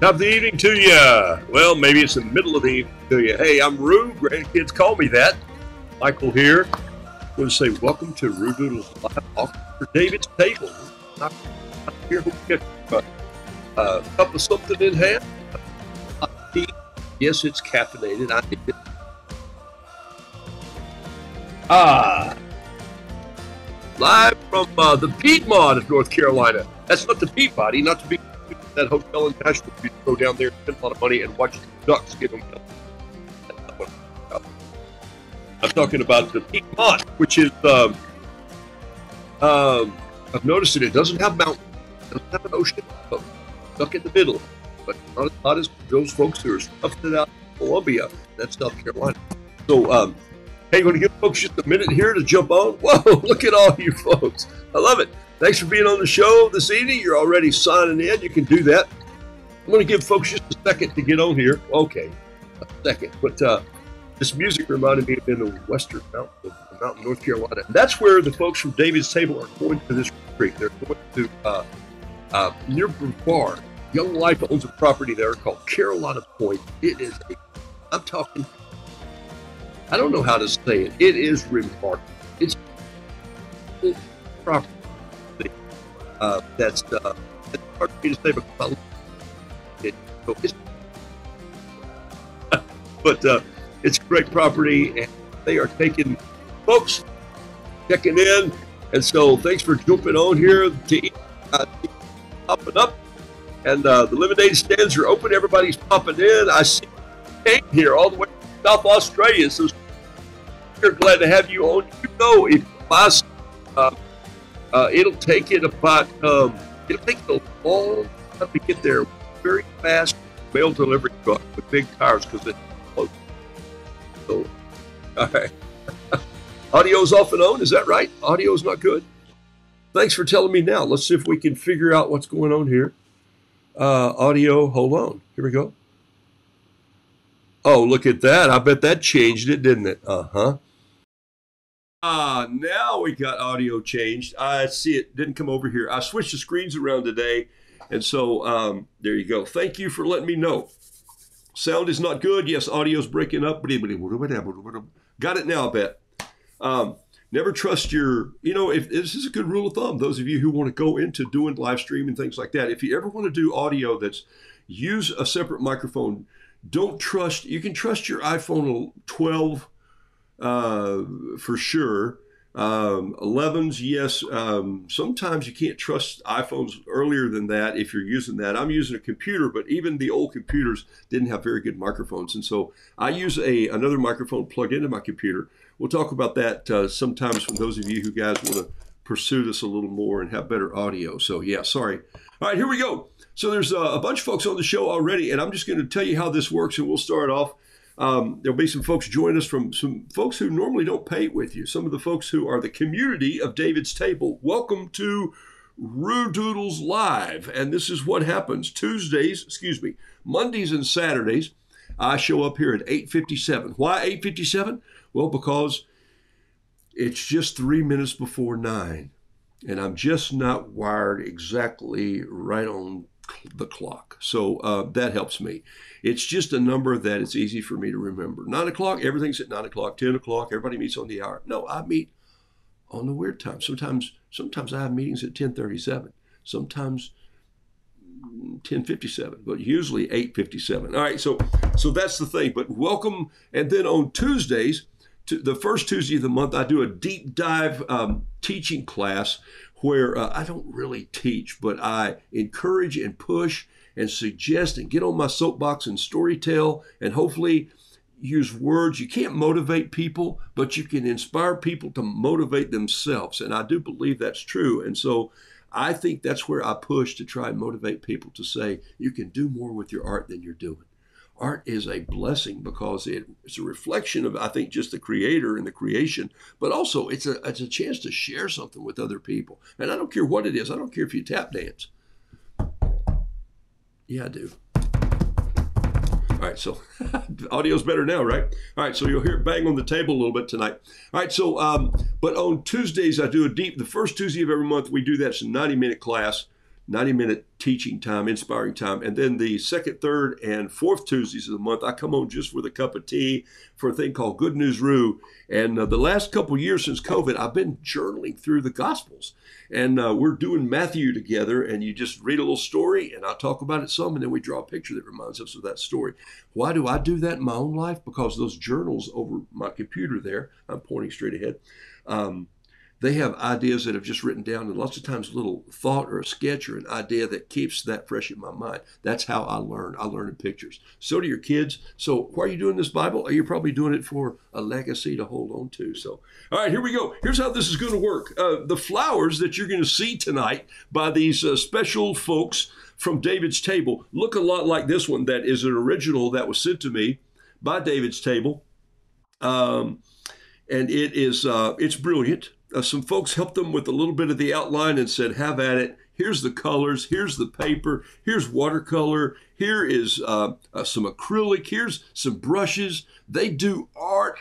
Top of the evening to you. Well, maybe it's the middle of the evening to you. Hey, I'm Rue. Grandkids call me that. Michael here. I want to say welcome to Rue Doodles Live Office for David's Table. I'm here to get a cup of something in hand. Yes, it's caffeinated. I need it. Live from the Piedmont of North Carolina. That's not the Peabody, not to be that hotel in Nashville. You go down there, spend a lot of money, and watch the ducks get them killed. That's not what I'm talking about. I'm talking about the Piedmont, which is, I've noticed that it doesn't have mountains, it doesn't have an ocean, but stuck in the middle. But not as hot as those folks who are stuffing it out in Columbia, that's South Carolina. So, hey, I'm going to give folks just a minute here to jump on. Whoa, look at all you folks. I love it. Thanks for being on the show this evening. You're already signing in. You can do that. I'm going to give folks just a second to get on here. Okay, a second. But this music reminded me of in the western mountain of Mountain, North Carolina. And that's where the folks from David's Table are going to this retreat. They're going to near Brevard. Young Life owns a property there called Carolina Point. It is I'm talking, I don't know how to say it. It is remarkable. It's property. That's hard for me to say because but it's great property, and they are taking folks checking in, and so thanks for jumping on here to eat, popping up, and the lemonade stands are open. Everybody's popping in. I see you came here all the way from South Australia, so we're glad to have you on. You know, if you buy it'll take it about, it'll take a long time to get there. Very fast mail delivery truck with big tires because it's close. So, all right. Audio's off and on, is that right? Audio's not good. Thanks for telling me now. Let's see if we can figure out what's going on here. Audio, hold on. Here we go. Oh, look at that. I bet that changed it, didn't it? Uh-huh. Now we got audio changed. I see it didn't come over here. I switched the screens around today, and so there you go. Thank you for letting me know. Sound is not good. Yes, audio's breaking up. Got it now, I bet. Never trust your, if this is a good rule of thumb, those of you who want to go into doing live stream and things like that. If you ever want to do audio use a separate microphone. Don't trust, you can trust your iPhone 12 for sure. 11s, yes. Sometimes you can't trust iPhones earlier than that if you're using that. I'm using a computer, but even the old computers didn't have very good microphones. And so I use another microphone plugged into my computer. We'll talk about that sometimes for those of you who guys want to pursue this a little more and have better audio. So yeah, sorry. All right, here we go. So there's a bunch of folks on the show already, and I'm just going to tell you how this works, and we'll start off. There'll be some folks join us from some folks who normally don't pay with you. Some of the folks who are the community of David's Table. Welcome to Rue Doodles Live. And this is what happens Mondays and Saturdays. I show up here at 8:57. Why 8:57? Well, because it's just 3 minutes before 9. And I'm just not wired exactly right on the clock. So that helps me. It's just a number that it's easy for me to remember. 9 o'clock, everything's at 9 o'clock, 10 o'clock, everybody meets on the hour. No, I meet on the weird time. Sometimes I have meetings at 10:37, sometimes 10:57, but usually 8:57. All right, so that's the thing. But welcome. And then on Tuesdays, the first Tuesday of the month, I do a deep dive teaching class where I don't really teach, but I encourage and push and suggest and get on my soapbox and storytell and hopefully use words. You can't motivate people, but you can inspire people to motivate themselves. And I do believe that's true. And so I think that's where I push to try and motivate people to say, you can do more with your art than you're doing. Art is a blessing because it's a reflection of, I think, just the creator and the creation, but also it's a chance to share something with other people. And I don't care what it is. I don't care if you tap dance. Yeah, I do. All right, so audio's better now, right? All right, so you'll hear it bang on the table a little bit tonight. All right, so, but on Tuesdays, I do the first Tuesday of every month, we do that. It's a 90-minute class. 90-minute teaching time, inspiring time. And then the second, third, and fourth Tuesdays of the month, I come on just with a cup of tea for a thing called Good News Rue. And the last couple of years since COVID, I've been journaling through the Gospels. And we're doing Matthew together, and you just read a little story, and I talk about it some, and then we draw a picture that reminds us of that story. Why do I do that in my own life? Because those journals over my computer there, I'm pointing straight ahead, they have ideas that I've just written down, and lots of times a little thought or a sketch or an idea that keeps that fresh in my mind. That's how I learn. I learn in pictures. So do your kids. So why are you doing this Bible? You're probably doing it for a legacy to hold on to. So, all right, here we go. Here's how this is going to work. The flowers that you're going to see tonight by these special folks from David's Table look a lot like this one that is an original that was sent to me by David's Table. And it is, it's brilliant. Some folks helped them with a little bit of the outline and said, have at it. Here's the colors. Here's the paper. Here's watercolor. Here is some acrylic. Here's some brushes. They do art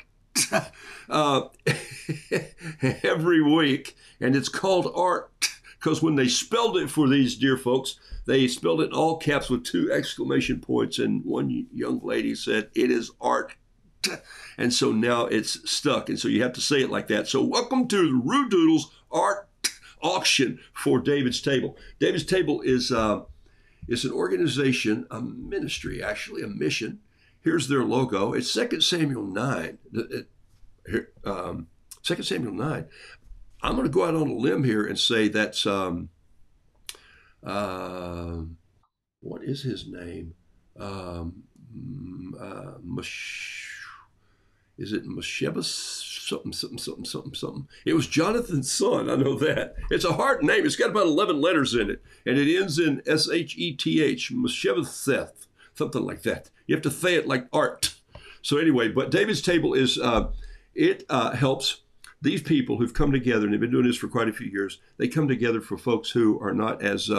every week. And it's called art because when they spelled it for these dear folks, they spelled it in all caps with 2 exclamation points. And one young lady said, it is art. And so now it's stuck. And so you have to say it like that. So welcome to the Rue Doodles Art Auction for David's Table. David's Table is an organization, a ministry, actually, a mission. Here's their logo. It's 2 Samuel 9. 2 Samuel 9. I'm going to go out on a limb here and say that's, what is his name? Is it Meshebas? Something. It was Jonathan's son. I know that. It's a hard name. It's got about 11 letters in it. And it ends in S-H-E-T-H. Meshebaseth. Something like that. You have to say it like art. So anyway, but David's Table is, it helps these people who've come together, and they've been doing this for quite a few years. They come together for folks who are not as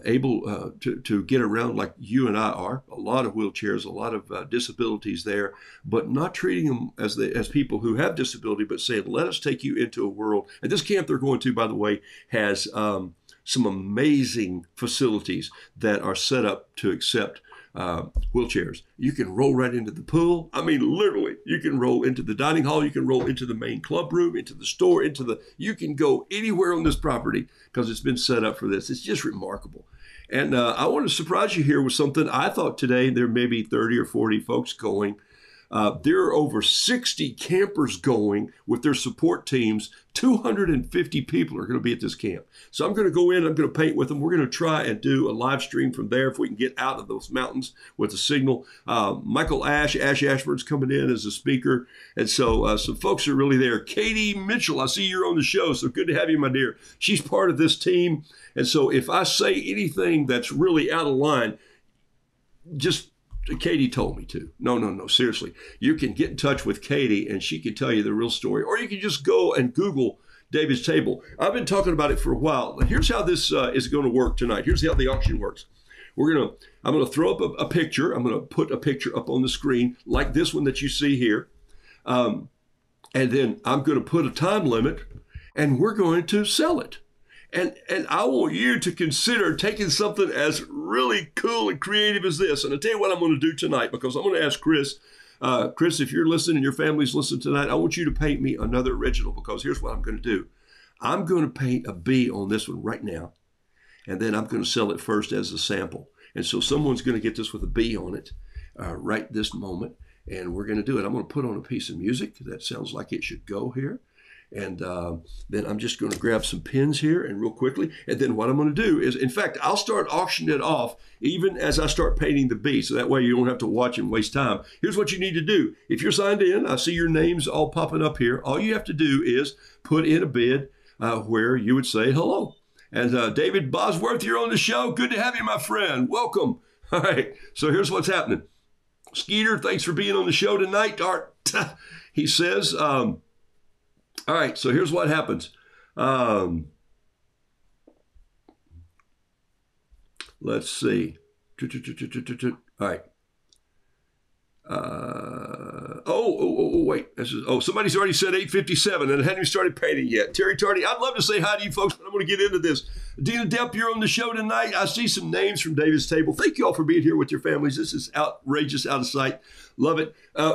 able to get around like you and I are. A lot of wheelchairs, a lot of disabilities there, but not treating them as people who have disability, but saying, let us take you into a world. And this camp they're going to, by the way, has some amazing facilities that are set up to accept wheelchairs. You can roll right into the pool. I mean, literally, you can roll into the dining hall. You can roll into the main club room, into the store, you can go anywhere on this property because it's been set up for this. It's just remarkable. And I want to surprise you here with something. I thought today there may be 30 or 40 folks going. There are over 60 campers going with their support teams. 250 people are going to be at this camp. So I'm going to go in, I'm going to paint with them. We're going to try and do a live stream from there if we can get out of those mountains with a signal. Michael Ash Ashburn's coming in as a speaker. And so some folks are really there. Katie Mitchell, I see you're on the show. So good to have you, my dear. She's part of this team. And so if I say anything that's really out of line, just Katie told me to. No, seriously. You can get in touch with Katie and she can tell you the real story. Or you can just go and Google David's Table. I've been talking about it for a while. Here's how this is going to work tonight. Here's how the auction works. I'm going to throw up a picture. I'm going to put a picture up on the screen like this one that you see here. And then I'm going to put a time limit and we're going to sell it. And I want you to consider taking something as really cool and creative as this. And I'll tell you what I'm going to do tonight, because I'm going to ask Chris. Chris, if you're listening and your family's listening tonight, I want you to paint me another original, because here's what I'm going to do. I'm going to paint a bee on this one right now. And then I'm going to sell it first as a sample. And so someone's going to get this with a bee on it right this moment. And we're going to do it. I'm going to put on a piece of music that sounds like it should go here. And then I'm just going to grab some pins here and real quickly. And then what I'm going to do is, in fact, I'll start auctioning it off even as I start painting the bee. So that way you don't have to watch and waste time. Here's what you need to do. If you're signed in, I see your names all popping up here. All you have to do is put in a bid where you would say hello. And David Bosworth, you're on the show. Good to have you, my friend. Welcome. All right. So here's what's happening. Skeeter, thanks for being on the show tonight. Art, he says, all right, so here's what happens. Let's see. All right. Wait. Somebody's already said 8:57 and I hadn't even started painting yet. Terry Tardy, I'd love to say hi to you folks, but I'm going to get into this. Dina Depp, you're on the show tonight. I see some names from David's table. Thank you all for being here with your families. This is outrageous, out of sight. Love it.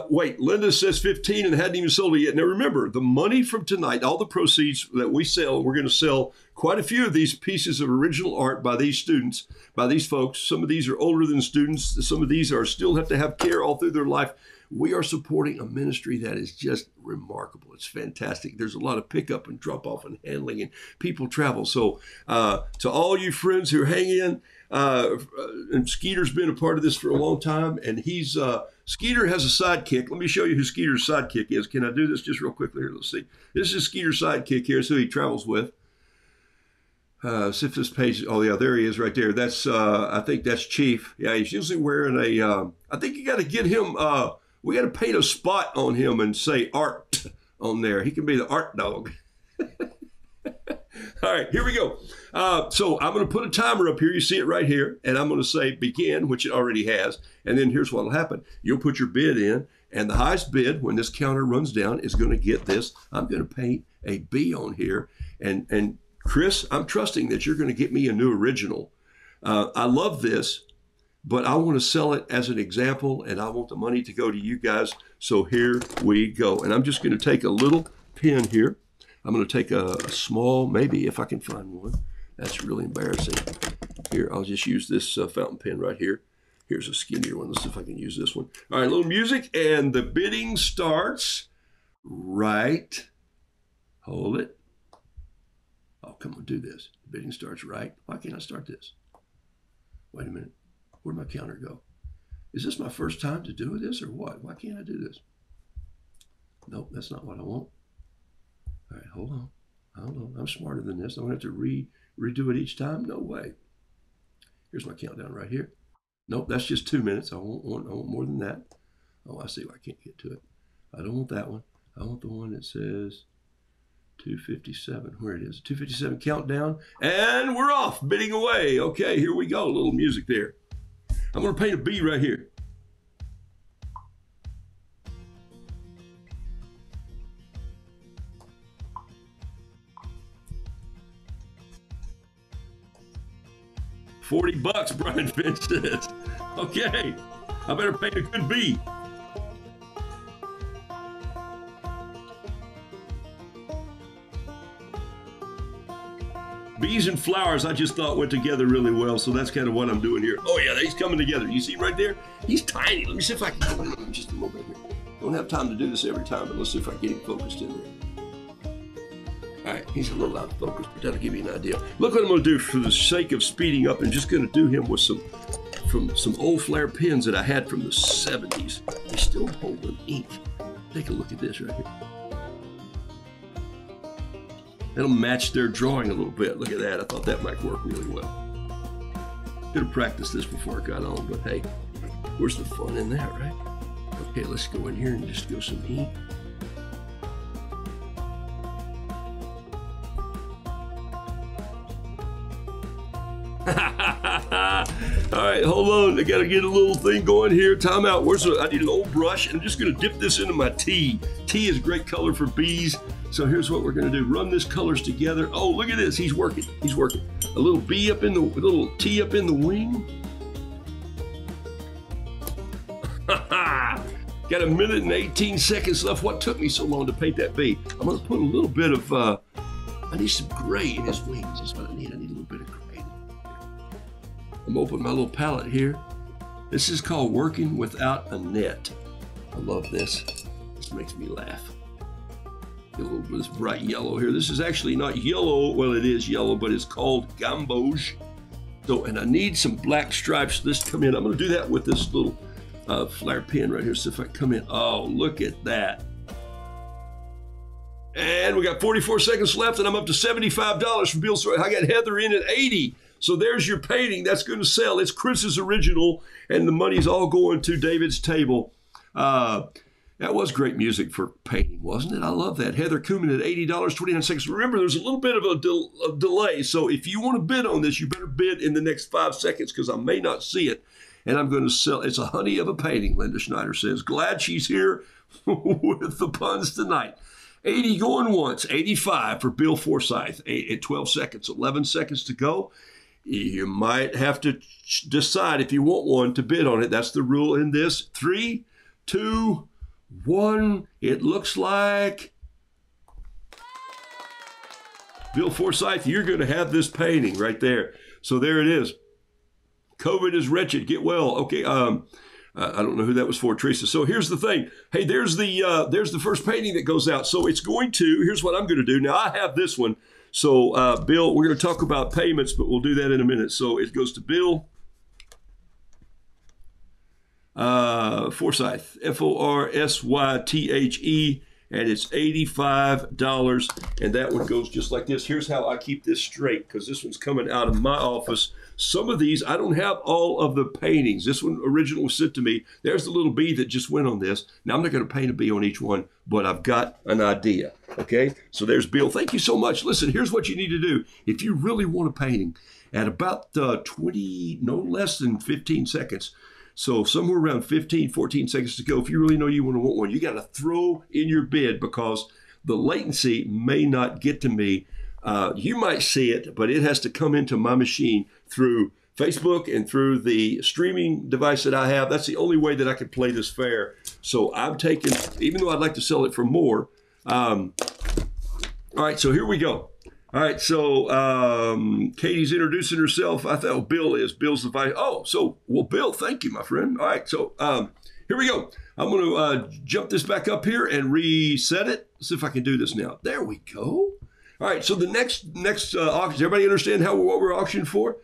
Wait, Linda says 15 and hadn't even sold it yet. Now remember, the money from tonight, all the proceeds that we sell, we're going to sell quite a few of these pieces of original art by these students, by these folks. Some of these are older than students. Some of these are still have to have care all through their life. We are supporting a ministry that is just remarkable. It's fantastic. There's a lot of pickup and drop off and handling, and people travel. So to all you friends who hang in, and Skeeter's been a part of this for a long time, and he's Skeeter has a sidekick. Let me show you who Skeeter's sidekick is. Can I do this just real quickly here? Let's see. This is Skeeter's sidekick here. That's who he travels with. See if this page, oh yeah, there he is right there. That's, I think that's Chief. Yeah, he's usually wearing I think you got to get him, we got to paint a spot on him and say art on there. He can be the art dog. All right, here we go. So I'm going to put a timer up here. You see it right here. And I'm going to say begin, which it already has. And then here's what will happen. You'll put your bid in. And the highest bid, when this counter runs down, is going to get this. I'm going to paint a B on here. And Chris, I'm trusting that you're going to get me a new original. I love this, but I want to sell it as an example. And I want the money to go to you guys. So here we go. And I'm just going to take a little pen here. I'm going to take a small, maybe if I can find one. That's really embarrassing. Here, I'll just use this fountain pen right here. Here's a skinnier one. Let's see if I can use this one. All right, a little music, and the bidding starts right. Hold it. Oh, come on, do this. The bidding starts right. Why can't I start this? Wait a minute. Where'd my counter go? Is this my first time to do this or what? Why can't I do this? Nope, that's not what I want. All right, hold on. I'm smarter than this. I'm going to have to redo it each time? No way. Here's my countdown right here. Nope, that's just 2 minutes. I want more than that. Oh, I see why I can't get to it. I don't want that one. I want the one that says 2:57. Where it is. 2:57 countdown. And we're off. Bidding away. Okay, here we go. A little music there. I'm going to paint a B right here. $40, Brian Finch says. Okay, I better paint a good B. Bees and flowers, I just thought went together really well, so that's kind of what I'm doing here. Oh yeah, he's coming together. You see right there? He's tiny. Let me see if I can go in just a little bit here. Don't have time to do this every time, but let's see if I can get him focused in there. All right, he's a little out of focus, but that'll give you an idea. Look what I'm going to do for the sake of speeding up, and just going to do him with some old Flair pens that I had from the 70s. They still hold them ink. Take a look at this right here. That'll match their drawing a little bit. Look at that. I thought that might work really well. Could have practiced this before I got on, but hey, where's the fun in that, right? Okay, let's go in here and just go some ink. All right, hold on. I got to get a little thing going here. Time out. I need an old brush, and I'm just going to dip this into my tea. Tea is a great color for bees. So here's what we're going to do. Run these colors together. Oh, look at this. He's working. He's working. A little bee up in the, a little T up in the wing. Got 1 minute and 18 seconds left. What took me so long to paint that bee? I'm going to put a little bit of, I need some gray in his wings. That's what I need. I need a little bit of gray. I'm opening my little palette here. This is called Working Without a Net. I love this. This makes me laugh. Get a little bit of this bright yellow here. This is actually not yellow. Well, it is yellow, but it's called gamboge. So, and I need some black stripes. This come in. I'm going to do that with this little Flair pen right here. So if I come in, oh, look at that. And we got 44 seconds left, and I'm up to $75 from Bill Sawyer. I got Heather in at 80. So there's your painting. That's going to sell. It's Chris's original, and the money's all going to David's table. That was great music for painting, wasn't it? I love that. Heather Kuhlman at $80, 29 seconds. Remember, there's a little bit of a delay. So if you want to bid on this, you better bid in the next 5 seconds because I may not see it. And I'm going to sell. It's a honey of a painting, Linda Schneider says. Glad she's here with the puns tonight. 80 going once, 85 for Bill Forsyth at 12 seconds, 11 seconds to go. You might have to decide if you want one to bid on it. That's the rule in this. 3, 2, 1. It looks like Bill Forsyth, you're going to have this painting right there. So there it is. COVID is wretched. Get well. Okay. I don't know who that was for, Teresa. So here's the thing. Hey, there's the first painting that goes out. So it's going to, here's what I'm going to do. Now I have this one. So Bill, we're going to talk about payments, but we'll do that in a minute. So it goes to Bill Forsyth, Forsythe, and it's $85. And that one goes just like this. Here's how I keep this straight, because this one's coming out of my office. Some of these, I don't have all of the paintings. This one originally was sent to me. There's the little bee that just went on this. Now, I'm not going to paint a bee on each one, but I've got an idea, okay? So there's Bill. Thank you so much. Listen, here's what you need to do. If you really want a painting, at about 20, no less than 15 seconds, so somewhere around 15, 14 seconds to go, if you really know you want one, you got to throw in your bid, because the latency may not get to me. You might see it, but it has to come into my machine through Facebook and through the streaming device that I have. That's the only way that I can play this fair. So I'm taking, even though I'd like to sell it for more. All right, so here we go. All right, so Katie's introducing herself. I thought Bill's the vice. Oh, so, well, Bill, thank you, my friend. All right, so here we go. I'm going to jump this back up here and reset it. Let's see if I can do this now. There we go. All right, so the next auction, everybody understand what we're auctioning for?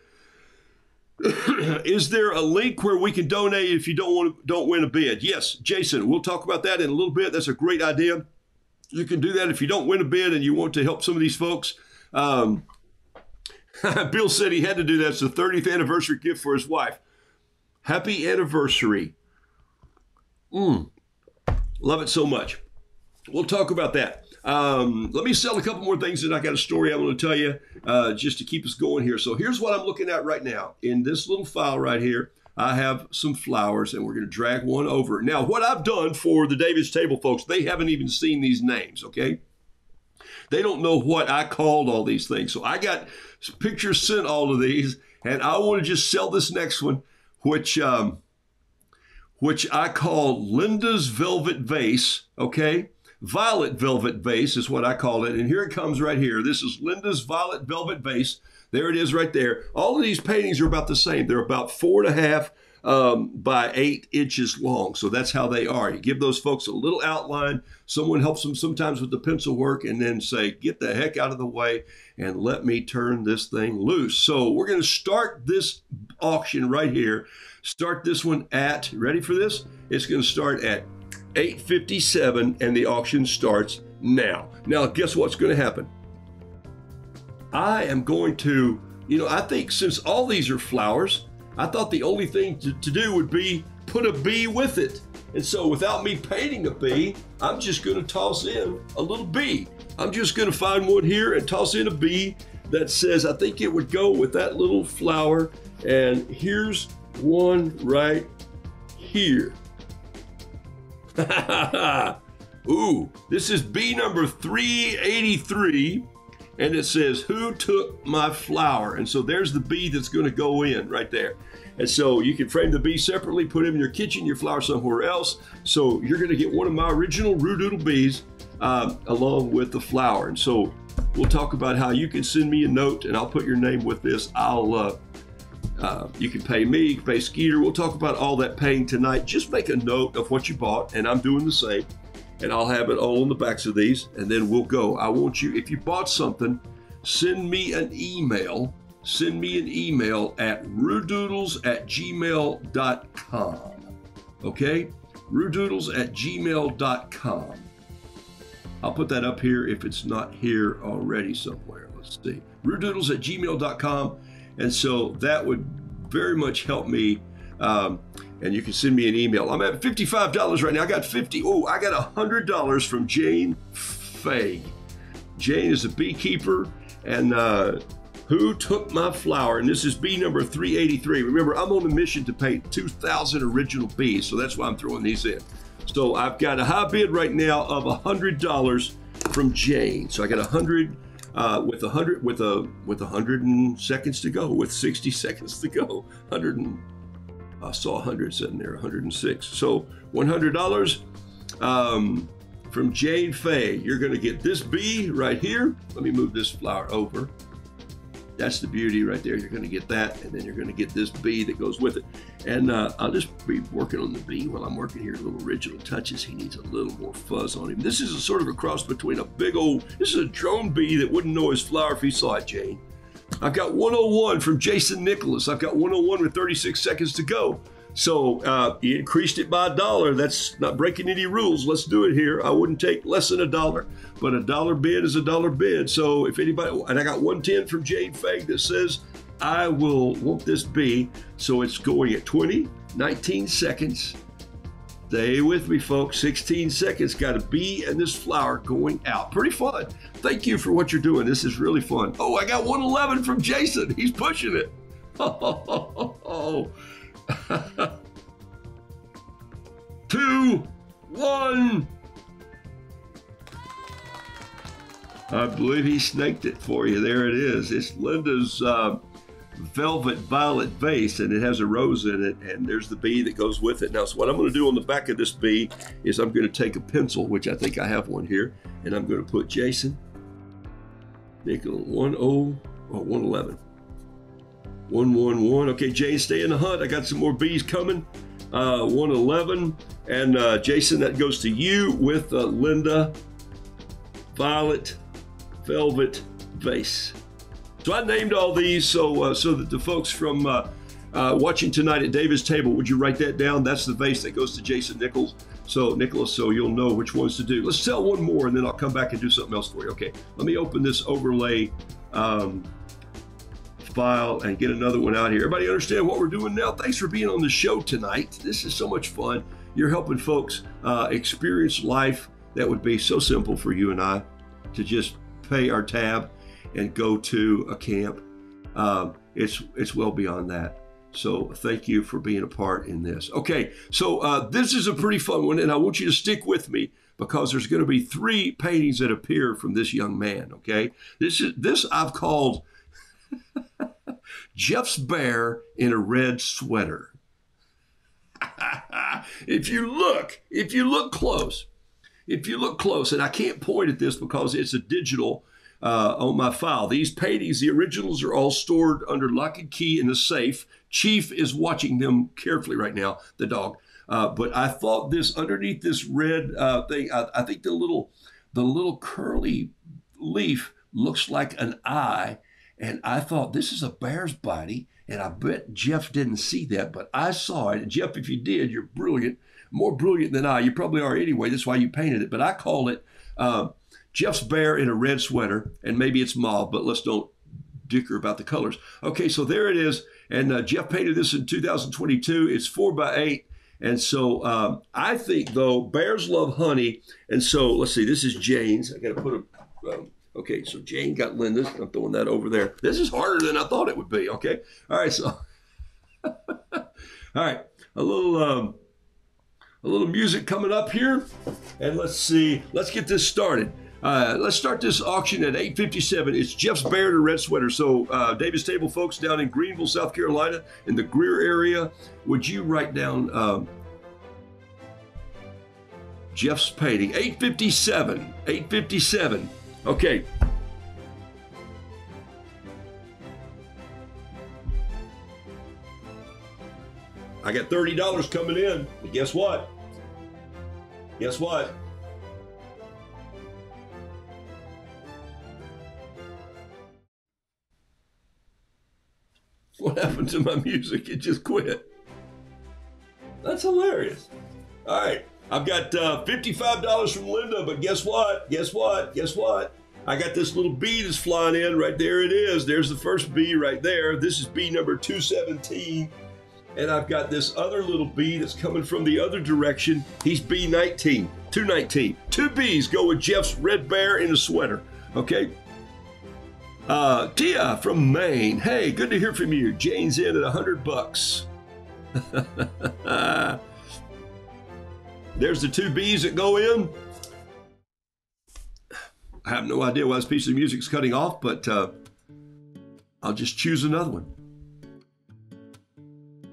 Is there a link where we can donate if you don't win a bid? Yes, Jason, we'll talk about that in a little bit. That's a great idea. You can do that if you don't win a bid and you want to help some of these folks. Bill said he had to do that. It's the 30th anniversary gift for his wife. Happy anniversary. Love it so much. We'll talk about that. Let me sell a couple more things, and I got a story I want to tell you just to keep us going here. So here's what I'm looking at right now. In this little file right here, I have some flowers, and we're going to drag one over. Now, what I've done for the David's Table folks, they haven't even seen these names, okay? They don't know what I called all these things. So I got pictures sent all of these, and I want to just sell this next one, which I call Linda's Velvet Vase, okay? Violet Velvet Vase is what I call it. And here it comes right here. This is Linda's Violet Velvet Vase. There it is right there. All of these paintings are about the same. They're about 4.5 by 8 inches long. So that's how they are. You give those folks a little outline. Someone helps them sometimes with the pencil work, and then say, get the heck out of the way and let me turn this thing loose. So we're going to start this auction right here. Start this one at, ready for this? It's going to start at 8:57, and the auction starts now. Now, guess what's going to happen? I am going to, I think since all these are flowers, I thought the only thing to do would be put a bee with it. And so without me painting a bee, I'm just going to toss in a little bee. I'm just going to find one here and toss in a bee that says, I think it would go with that little flower. And here's one right here. Ooh, this is bee number 383, and it says, who took my flower? And so there's the bee that's going to go in right there. And so you can frame the bee separately, put him in your kitchen, your flower somewhere else. So you're going to get one of my original Roo-Doodle bees along with the flower. And so we'll talk about how you can send me a note, and I'll put your name with this. You can pay me, you can pay Skeeter. We'll talk about all that paying tonight. Just make a note of what you bought, and I'm doing the same. And I'll have it all on the backs of these, and then we'll go. I want you, if you bought something, send me an email. Send me an email at roodoodles@gmail.com. Okay? roodoodles@gmail.com. I'll put that up here if it's not here already somewhere. Let's see. roodoodles@gmail.com. And so that would very much help me. And you can send me an email. I'm at $55 right now. I got $100 from Jane Fay. Jane is a beekeeper, and who took my flower? And this is bee number 383. Remember, I'm on a mission to paint 2,000 original bees, so that's why I'm throwing these in. So I've got a high bid right now of $100, from Jane. So I got 100 with 100 seconds to go, with 60 seconds to go. I saw 100 sitting there, 106. So $100 from Jane Fay. You're going to get this bee right here. Let me move this flower over. That's the beauty right there. You're going to get that, and then you're going to get this bee that goes with it. And I'll just be working on the bee while I'm working here. Little original touches. He needs a little more fuzz on him. This is a sort of a cross between a big old, this is a drone bee that wouldn't know his flower if he saw it, Jane. I've got 101 from Jason Nicholas. I've got 101 with 36 seconds to go. So he increased it by $1. That's not breaking any rules. Let's do it here. I wouldn't take less than $1, but $1 bid is $1 bid. So if anybody, and I got 110 from Jane Fay that says, I will want this bee. So it's going at 20, 19 seconds. Stay with me, folks. 16 seconds. Got a bee and this flower going out. Pretty fun. Thank you for what you're doing. This is really fun. Oh, I got 111 from Jason. He's pushing it. Oh. 2, 1. I believe he snaked it for you. There it is. It's Linda's velvet violet vase, and it has a rose in it, and there's the bee that goes with it. Now, so what I'm going to do on the back of this bee is I'm going to take a pencil, which I think I have one here, and I'm going to put Jason Nicholas 111. 111. Okay, Jane, stay in the hunt. I got some more bees coming. 111. And Jason, that goes to you with Linda Violet Velvet Vase. So I named all these so that the folks from watching tonight at David's table, would you write that down? That's the vase that goes to Jason Nicholas. So Nicholas, so you'll know which ones to do. Let's sell one more, and then I'll come back and do something else for you. Okay, let me open this overlay file and get another one out here. Everybody understand what we're doing now? Thanks for being on the show tonight. This is so much fun. You're helping folks experience life that would be so simple for you and I to just pay our tab and go to a camp. It's well beyond that. So thank you for being a part in this. Okay, so this is a pretty fun one, and I want you to stick with me because there's going to be 3 paintings that appear from this young man. Okay, this I've called Jeff's bear in a red sweater. If you look close, and I can't point at this because it's a digital on my file. These paintings, the originals, are all stored under lock and key in a safe. Chief is watching them carefully right now, the dog. But I thought this underneath this red thing, I think the little curly leaf looks like an eye. And I thought, this is a bear's body, and I bet Jeff didn't see that, but I saw it. And Jeff, if you did, you're brilliant, more brilliant than I. You probably are anyway. That's why you painted it. But I call it Jeff's bear in a red sweater, and maybe it's mauve, but let's don't dicker about the colors. Okay, so there it is. And Jeff painted this in 2022. It's 4x8. And so I think, though, bears love honey. And so let's see, this is Jane's. I got to put a... Okay, so Jane got Linda's. I'm throwing that over there. This is harder than I thought it would be. Okay, all right. So, all right, a little music coming up here, and let's see. Let's get this started. Let's start this auction at 8:57. It's Jeff's bear in a red sweater. So, David's Table folks down in Greenville, South Carolina, in the Greer area, would you write down Jeff's painting? 8:57. 8:57. Okay. I got $30 coming in. But guess what? Guess what? What happened to my music? It just quit. That's hilarious. All right. I've got $55 from Linda, but guess what? Guess what? Guess what? I got this little bee that's flying in right there. It is. There's the first bee right there. This is bee number 217. And I've got this other little bee that's coming from the other direction. He's bee 19, 219. 2 bees go with Jeff's red bear in a sweater. Okay. Tia from Maine. Hey, good to hear from you. Jane's in at $100. There's the 2 bees that go in. have no idea why this piece of music's cutting off, but I'll just choose another one.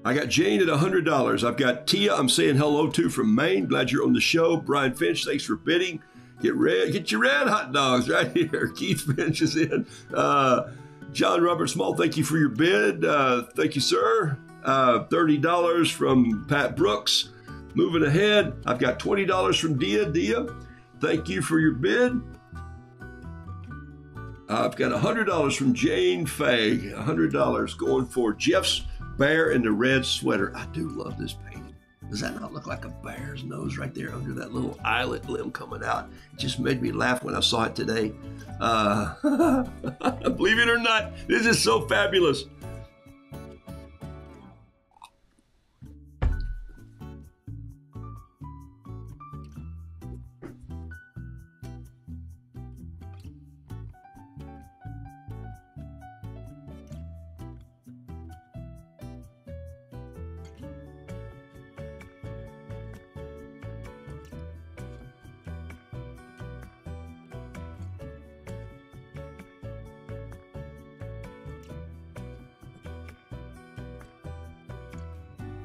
I got Jane at $100. I've got Tia, I'm saying hello to from Maine. Glad you're on the show. Brian Finch, thanks for bidding. Get your red hot dogs right here. Keith Finch is in. John Robert Small, thank you for your bid. Thank you, sir. $30 from Pat Brooks. Moving ahead, I've got $20 from Dia. Dia, thank you for your bid. I've got $100 from Jane Fag. $100 going for Jeff's bear in the red sweater. I do love this painting. Does that not look like a bear's nose right there under that little eyelet limb coming out? It just made me laugh when I saw it today. Believe it or not, this is so fabulous.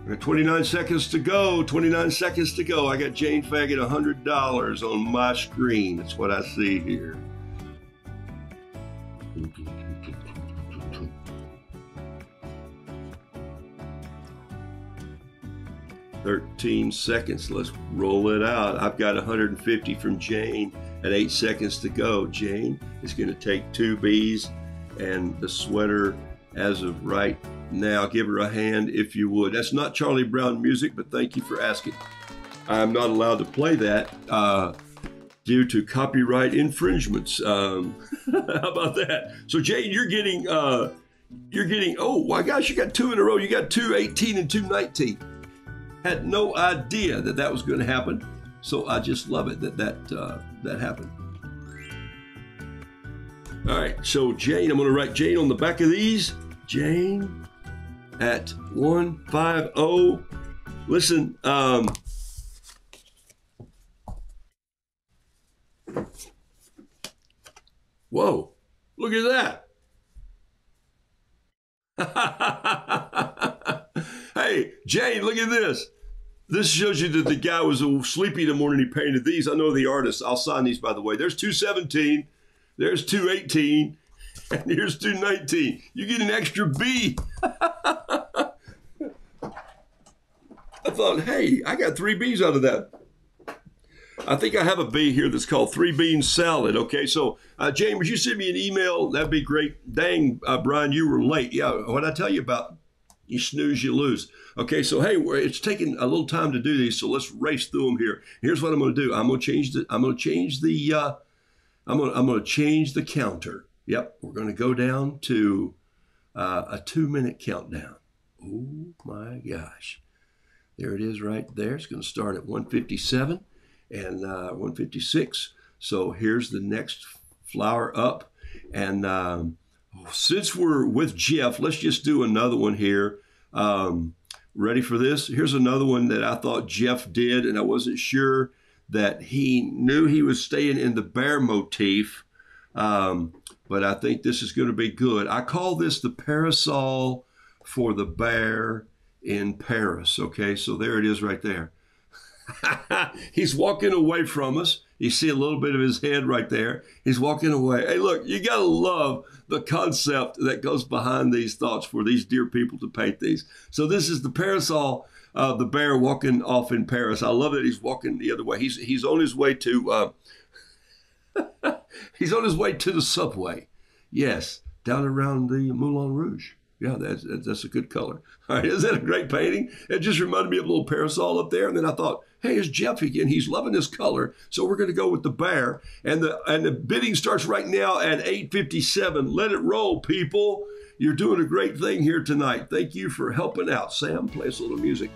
We got 29 seconds to go. 29 seconds to go. I got Jane Fag at $100 on my screen. That's what I see here. $13 seconds. Let's roll it out. I've got 150 from Jane at 8 seconds to go. Jane is going to take 2 Bs and the sweater as of right now. Give her a hand if you would. That's not Charlie Brown music, but thank you for asking. I'm not allowed to play that due to copyright infringements. How about that? So Jane, you're getting, oh my gosh, you got 2 in a row. You got 218 and 219. Had no idea that that was going to happen. So I just love it that happened. All right, so Jane, I'm going to write Jane on the back of these. Jane at 150. Listen, whoa, look at that. Hey, Jane, look at this. This shows you that the guy was sleepy the morning he painted these. I know the artist. I'll sign these, by the way. There's 217. There's 218. And here's 219. You get an extra B. I thought, hey, I got 3 Bs out of that. I think I have a B here that's called 3 bean salad. Okay, so Jane, would you send me an email? That'd be great. Dang, Brian, you were late. Yeah, what I tell you about, you snooze, you lose. Okay, so hey, it's taking a little time to do these, so let's race through them here. Here's what I'm going to do. I'm going to change the counter. Yep, we're going to go down to a 2-minute countdown. Oh my gosh. There it is right there. It's going to start at 157 and 156. So here's the next flower up. And since we're with Jeff, let's just do another one here. Ready for this? Here's another one that I thought Jeff did, and I wasn't sure that he knew he was staying in the bear motif. But I think this is going to be good. I call this the parasol for the bear in Paris. Okay, so there it is right there. He's walking away from us. You see a little bit of his head right there. He's walking away. Hey, look, you got to love the concept that goes behind these thoughts for these dear people to paint these. So this is the parasol of the bear walking off in Paris. I love that he's walking the other way. He's on his way to... he's on his way to the subway. Yes, down around the Moulin Rouge. Yeah, that's a good color. All right, isn't that a great painting? It just reminded me of a little parasol up there. And then I thought, hey, it's Jeff again. He's loving this color. So we're going to go with the bear. And the bidding starts right now at 8:57. Let it roll, people. You're doing a great thing here tonight. Thank you for helping out. Sam, play us a little music.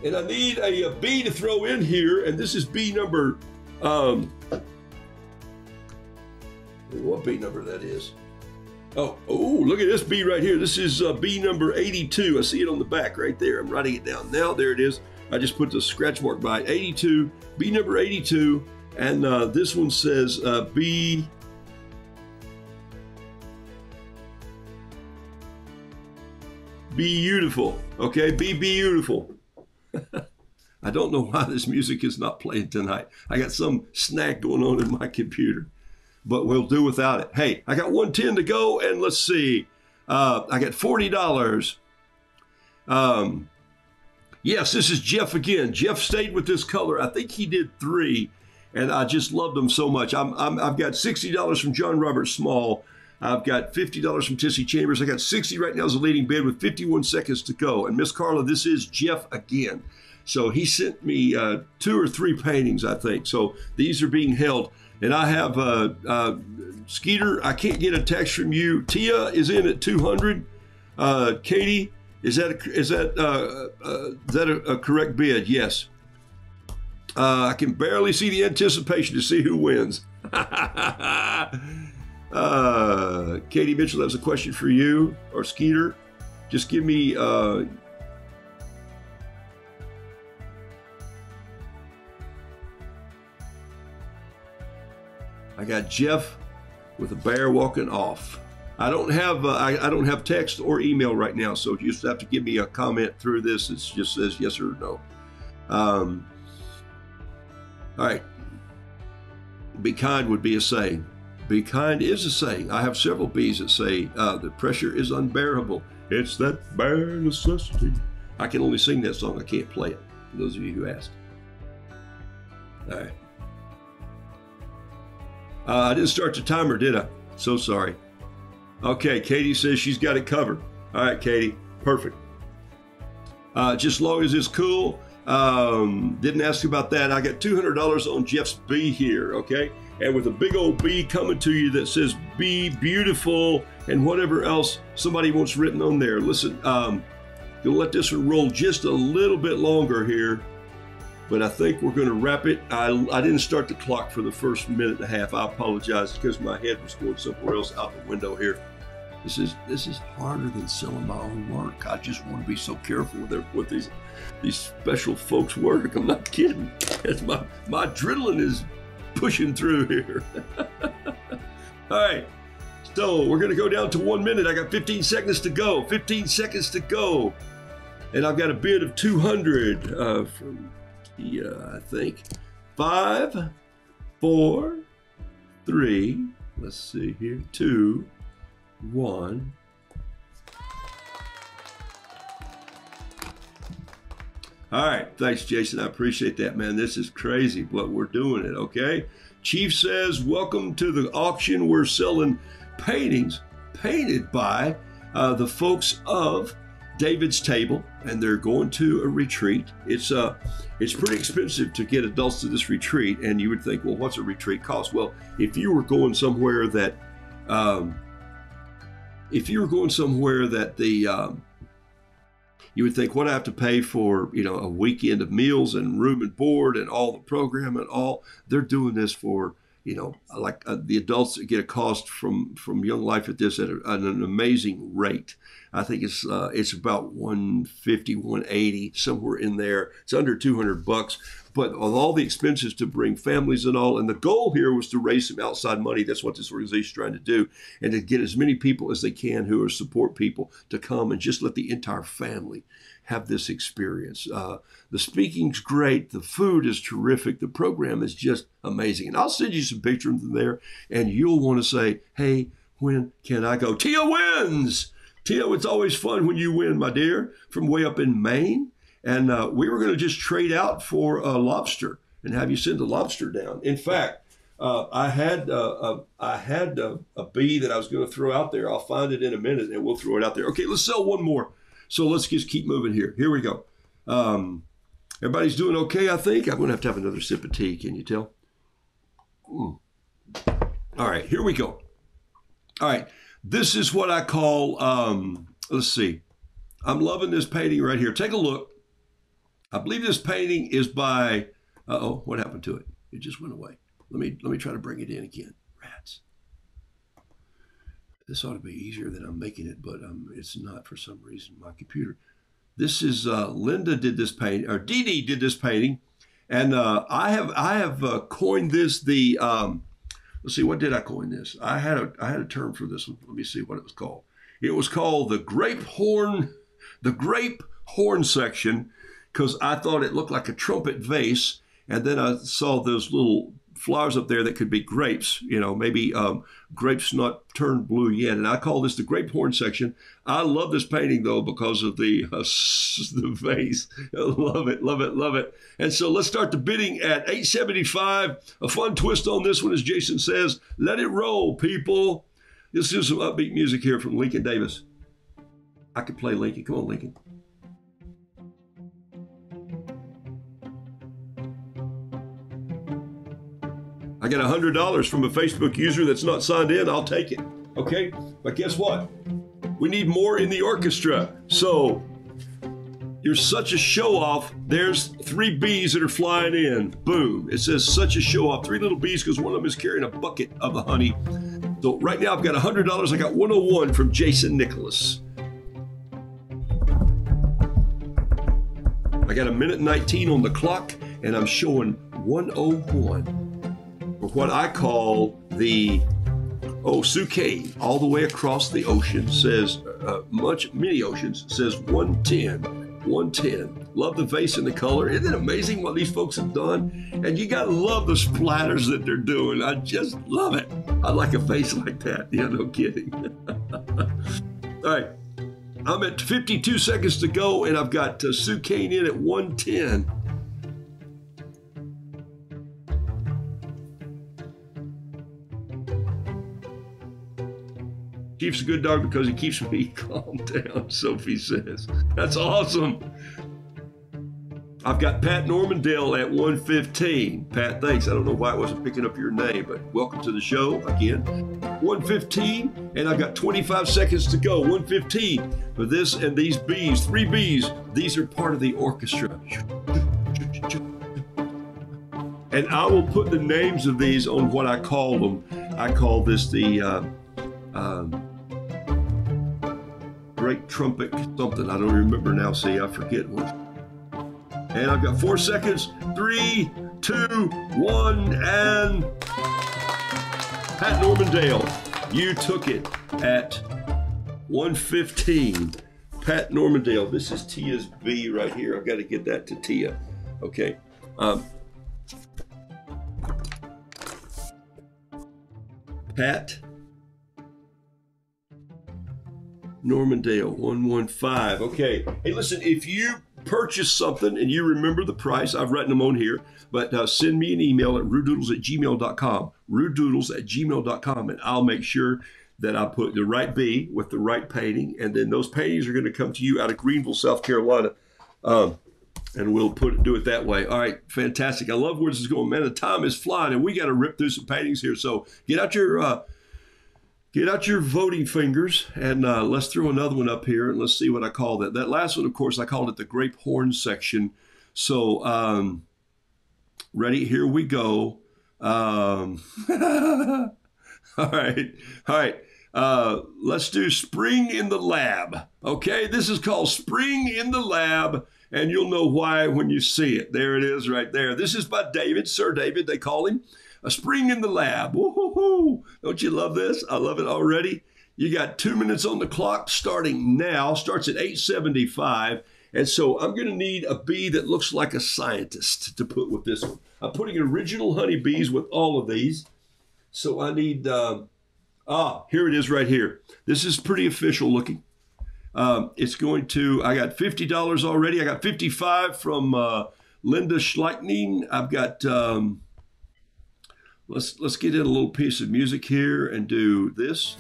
And I need a B to throw in here. And this is B number... what B number that is? Oh, look at this B right here. This is B number 82. I see it on the back right there. I'm writing it down now. There it is. I just put the scratch mark by it. 82, B number 82. And this one says, be beautiful. Okay, be beautiful. I don't know why this music is not playing tonight. I got some snack going on in my computer, but we'll do without it. Hey, I got 110 to go, and let's see. I got $40. Yes, this is Jeff again. Jeff stayed with this color. I think he did 3, and I just loved them so much. I've got $60 from John Robert Small. I've got $50 from Tissy Chambers. I got 60 right now as a leading bid with 51 seconds to go. And Miss Carla, this is Jeff again. So he sent me 2 or 3 paintings, I think. So these are being held. And I have Skeeter, I can't get a text from you. Tia is in at 200. Katie, is that a correct bid? Yes. I can barely see the anticipation to see who wins. Katie Mitchell, that was a question for you, or Skeeter. Just give me I got Jeff with a bear walking off. I don't have text or email right now, so you just have to give me a comment through this. It just says yes or no. All right. Be kind would be a saying. Be kind is a saying. I have several B's that say the pressure is unbearable. It's that bare necessity. I can only sing that song. I can't play it, for those of you who asked. All right. I didn't start the timer, did I? So sorry. Okay, Katie says she's got it covered. All right, Katie. Perfect. Just as long as it's cool. Didn't ask about that. I got $200 on Jeff's B here, okay? And with a big old B coming to you that says be beautiful and whatever else somebody wants written on there. Listen, you'll let this one roll just a little bit longer here, but I think we're going to wrap it. I didn't start the clock for the first minute and a half. I apologize because my head was going somewhere else out the window here. This is harder than selling my own work. I just want to be so careful with these special folks' work. I'm not kidding. It's my adrenaline is pushing through here. All right, so we're going to go down to 1 minute. I got 15 seconds to go. 15 seconds to go, and I've got a bid of 200 from I think 5, 4, 3. Let's see here. 2, 1. All right, thanks, Jason. I appreciate that, man. This is crazy, but we're doing it, okay? Chief says, welcome to the auction. We're selling paintings painted by the folks of David's Table, and they're going to a retreat. It's pretty expensive to get adults to this retreat, and you would think, well, what's a retreat cost? Well, if you were going somewhere that you would think, what do I have to pay for, a weekend of meals and room and board and all the program and all? They're doing this for, the adults get a cost from Young Life at this at an amazing rate. I think it's about $150, $180, somewhere in there. It's under $200, but with all the expenses to bring families and all, and the goal here was to raise some outside money. That's what this organization is trying to do, and to get as many people as they can who are support people to come and just let the entire family have this experience. The speaking's great. The food is terrific. The program is just amazing. And I'll send you some pictures from there, and you'll want to say, hey, when can I go? Tia wins! Tia, it's always fun when you win, my dear, from way up in Maine. And we were going to just trade out for a lobster and have you send the lobster down. In fact, I had a bee that I was going to throw out there. I'll find it in a minute, and we'll throw it out there. Okay, let's sell one more. So let's just keep moving here. Here we go. Everybody's doing okay, I think. I'm going to have another sip of tea. Can you tell? All right, here we go. All right, this is what I call, let's see. I'm loving this painting right here. Take a look. I believe this painting is by, uh-oh, what happened to it? It just went away. Let me try to bring it in again. Rats. This ought to be easier than I'm making it, but it's not for some reason. My computer. This is Linda did this painting, or Dee Dee did this painting, And I have coined this the let's see, what did I coin this? I had a term for this one. Let me see what it was called. It was called the grape horn section, because I thought it looked like a trumpet vase, and then I saw those little flowers up there that could be grapes, maybe grapes not turned blue yet. And I call this the grape horn section. I love this painting, though, because of the vase. I love it, love it, love it. And so let's start the bidding at $8.75. A fun twist on this one, as Jason says, let it roll, people. Let's do some upbeat music here from Lincoln Davis. I could play Lincoln. Come on, Lincoln. I got $100 from a Facebook user that's not signed in. I'll take it. Okay? But guess what? We need more in the orchestra. So you're such a show off. There's 3 bees that are flying in. Boom. It says such a show off. 3 little bees because one of them is carrying a bucket of the honey. So right now I've got $100. I got 101 from Jason Nicholas. I got 1:19 on the clock, and I'm showing 101. For what I call the Suke, all the way across the ocean, says many oceans, says 110, 110. Love the vase and the color. Isn't it amazing what these folks have done? And you gotta love the splatters that they're doing. I just love it. I like a vase like that. Yeah, no kidding. All right, I'm at 52 seconds to go, and I've got Suke in at 110. Chief's a good dog because he keeps me calm down, Sophie says. That's awesome. I've got Pat Normandale at 115. Pat, thanks. I don't know why I wasn't picking up your name, but welcome to the show again. 115, and I've got 25 seconds to go. 115 for this and these bees, 3 bees. These are part of the orchestra. And I will put the names of these on what I call them. I call this the great trumpet something. I don't remember now. See, I forget what. And I've got 4 seconds. 3, 2, 1, and Pat Normandale, you took it at 115. Pat Normandale, this is Tia's B right here. I've got to get that to Tia. Okay. Pat Normandale, 115. Okay. Hey, listen, if you purchase something and you remember the price, I've written them on here, but send me an email at rudedoodles@gmail.com, rudedoodles@gmail.com, and I'll make sure that I put the right bee with the right painting, and then those paintings are going to come to you out of Greenville, South Carolina, and we'll do it that way. All right, fantastic. I love where this is going, man. The time is flying, and we got to rip through some paintings here. So get out your voting fingers, and let's throw another one up here, and let's see what I call that. That last one, of course, I called it the grape horn section. So ready? Here we go. All right. Let's do Spring in the Lab. Okay, this is called Spring in the Lab, and you'll know why when you see it. There it is right there. This is by David, Sir David, they call him. A Spring in the Lab. Woo-hoo-hoo. Don't you love this? I love it already. You got 2 minutes on the clock starting now. Starts at 8:75. And so I'm going to need a bee that looks like a scientist to put with this one. I'm putting original honeybees with all of these. So I need, here it is right here. This is pretty official looking. It's going to, I got $50 already. I got 55 from Linda Schleichning. I've got, let's get in a little piece of music here and do this.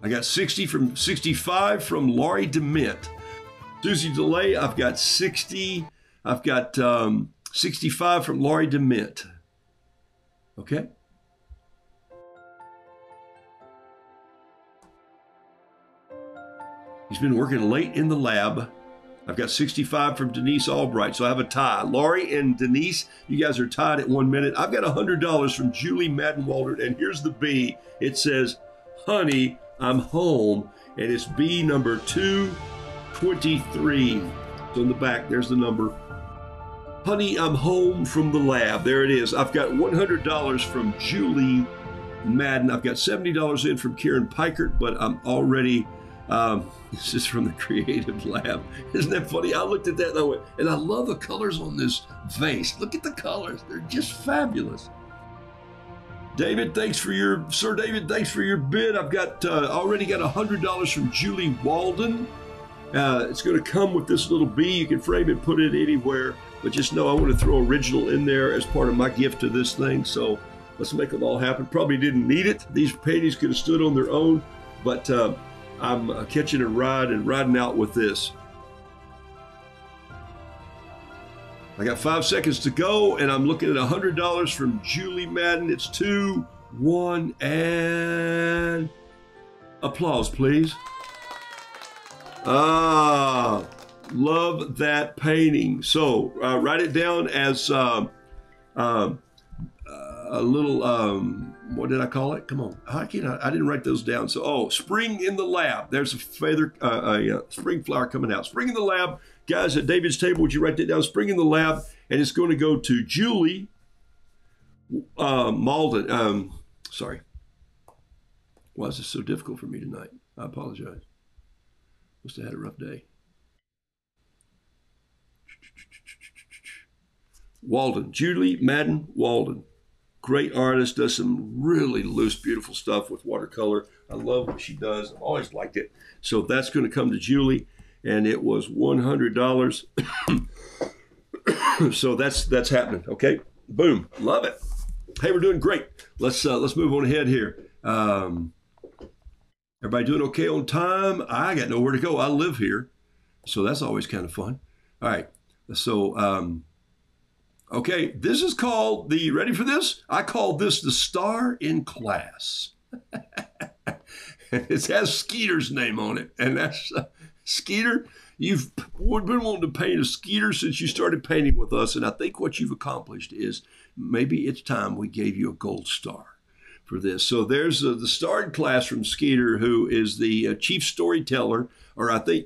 I got 65 from Laurie DeMint. Susie DeLay, I've got 60. I've got 65 from Laurie DeMint. Okay. He's been working late in the lab. I've got 65 from Denise Albright, so I have a tie. Laurie and Denise, you guys are tied at 1 minute. I've got $100 from Julie Madden-Waldron, and here's the bee. It says, "Honey, I'm home," and it's bee number 223. on the back. There's the number. Honey, I'm home from the lab. There it is. I've got $100 from Julie Madden. I've got $70 in from Karen Pikert, but I'm already, this is from the Creative Lab. Isn't that funny? I looked at that and I went, and I love the colors on this vase. Look at the colors. They're just fabulous. David, Sir David, thanks for your bid. I've got already got $100 from Julie Walden. It's going to come with this little bee. You can frame it, put it anywhere, but just know I want to throw original in there as part of my gift to this thing. So let's make them all happen. Probably didn't need it. These paintings could have stood on their own, but I'm catching a ride and riding out with this. I got 5 seconds to go, and I'm looking at $100 from Julie Madden. It's 2, 1, and applause, please. Ah, love that painting. So write it down as a little, what did I call it? Come on, I didn't write those down. So, spring in the lab. There's a spring flower coming out. Spring in the lab. Guys, at David's table, would you write that down? Spring in the lab, and it's going to go to Julie Malden. Sorry. Why is this so difficult for me tonight? I apologize. Must have had a rough day. Walden, Julie Madden Walden. Great artist, does some really loose, beautiful stuff with watercolor. I love what she does. I've always liked it. So that's going to come to Julie, and it was $100. So that's happening. Okay, boom, love it. Hey, we're doing great. Let's move on ahead here. Everybody doing okay on time? I got nowhere to go. I live here, so that's always kind of fun. All right, so okay, this is called ready for this? I call this the star in class. It has Skeeter's name on it, and that's Skeeter. You've been wanting to paint a Skeeter since you started painting with us, and I think what you've accomplished is maybe it's time we gave you a gold star for this. So there's the star in class from Skeeter, who is the chief storyteller, or I think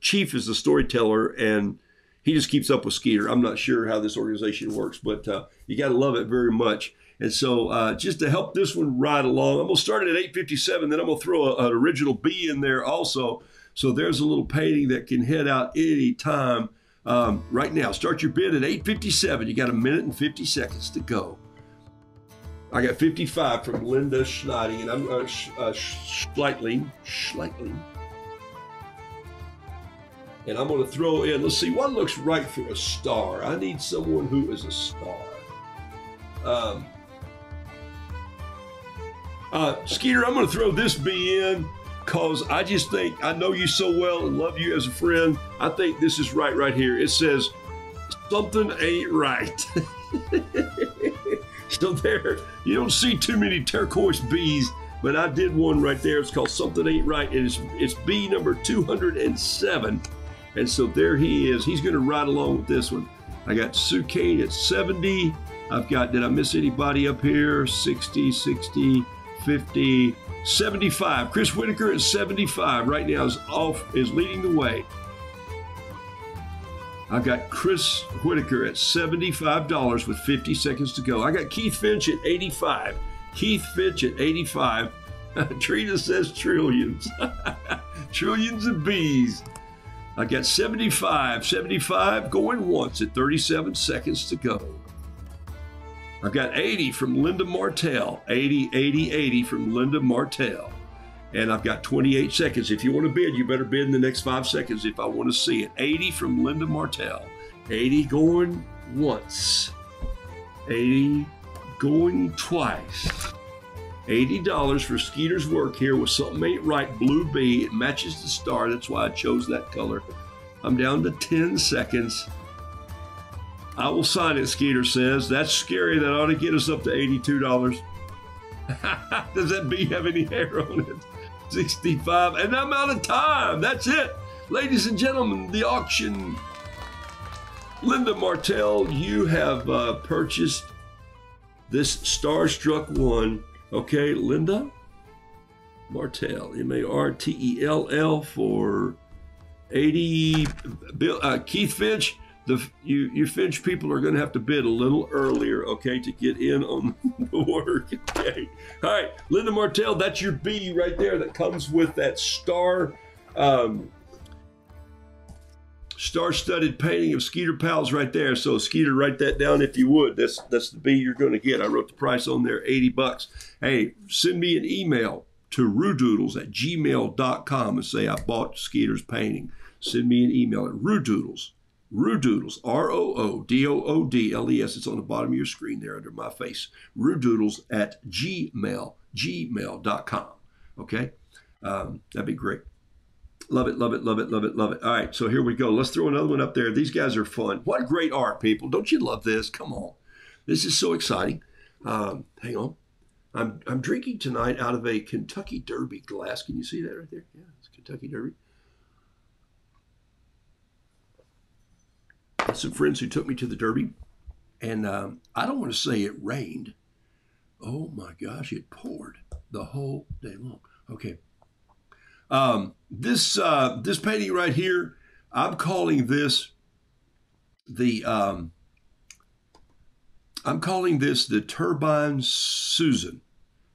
Chief is the storyteller, and he just keeps up with Skeeter. I'm not sure how this organization works, but you got to love it very much. And so just to help this one ride along, I'm going to start it at 8:57, then I'm going to throw an original bee in there also. So there's a little painting that can head out any time right now. Start your bid at 8:57. You got 1 minute and 50 seconds to go. I got 55 from Linda Schneiding, and I'm Schleitling. And I'm going to throw in, let's see, what looks right for a star? I need someone who is a star. Skeeter, I'm going to throw this bee in because I just think, I know you so well and love you as a friend. I think this is right here. It says, something ain't right. So there, you don't see too many turquoise bees, but I did one right there. It's called Something Ain't Right. It's bee number 207. And so there he is. He's going to ride along with this one. I got Sue Kane at 70. I've got, did I miss anybody up here? 60, 60, 50, 75. Chris Whitaker at 75 right now is leading the way. I've got Chris Whitaker at $75 with 50 seconds to go. I got Keith Finch at 85. Keith Finch at 85. Trina says trillions. Trillions of bees. I got 75 going once at 37 seconds to go. I've got 80 from Linda Martell. 80 from Linda Martell. And I've got 28 seconds. If you want to bid, you better bid in the next 5 seconds if I want to see it. 80 from Linda Martell. 80 going once. 80 going twice. $80 for Skeeter's work here with Something Ain't Right Blue Bee. It matches the star. That's why I chose that color. I'm down to 10 seconds. I will sign it, Skeeter says. That's scary. That ought to get us up to $82. Does that bee have any hair on it? 65. And I'm out of time. That's it. Ladies and gentlemen, the auction. Linda Martell, you have purchased this Starstruck one. Okay, Linda Martell, Martell for 80. Keith Finch, you Finch people are going to have to bid a little earlier, okay, to get in on the work. Okay. All right, Linda Martell, that's your bee right there that comes with that star-studded painting of Skeeter Pals right there. So Skeeter, write that down if you would. That's the bee you're going to get. I wrote the price on there, $80. Hey, send me an email to roodoodles@gmail.com and say I bought Skeeter's painting. Send me an email at roodoodles, roodoodles, ROODOODLES. It's on the bottom of your screen there under my face. roodoodles@gmail.com. Okay, that'd be great. Love it, love it, love it, love it, love it. All right, so here we go. Let's throw another one up there. These guys are fun. What great art, people. Don't you love this? Come on. This is so exciting. Hang on. I'm drinking tonight out of a Kentucky Derby glass. Can you see that right there? Yeah, it's Kentucky Derby. Some friends who took me to the Derby, and I don't want to say it rained. Oh my gosh, it poured the whole day long. Okay. This painting right here, I'm calling this the Turbine Susan.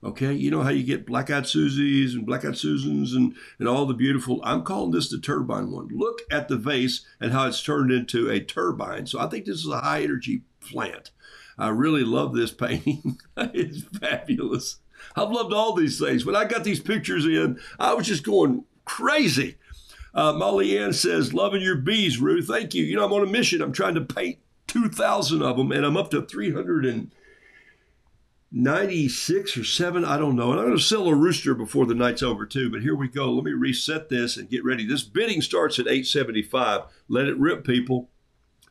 Okay, you know how you get black-eyed Susies and black-eyed Susans and all the beautiful. I'm calling this the turbine one. Look at the vase and how it's turned into a turbine. So I think this is a high-energy plant. I really love this painting. It's fabulous. I've loved all these things. When I got these pictures in, I was just going crazy. Molly Ann says, loving your bees, Ruth. Thank you. You know, I'm on a mission. I'm trying to paint 2,000 of them, and I'm up to 396 or 7. I don't know. And I'm going to sell a rooster before the night's over, too. But here we go. Let me reset this and get ready. This bidding starts at $8.75. Let it rip, people.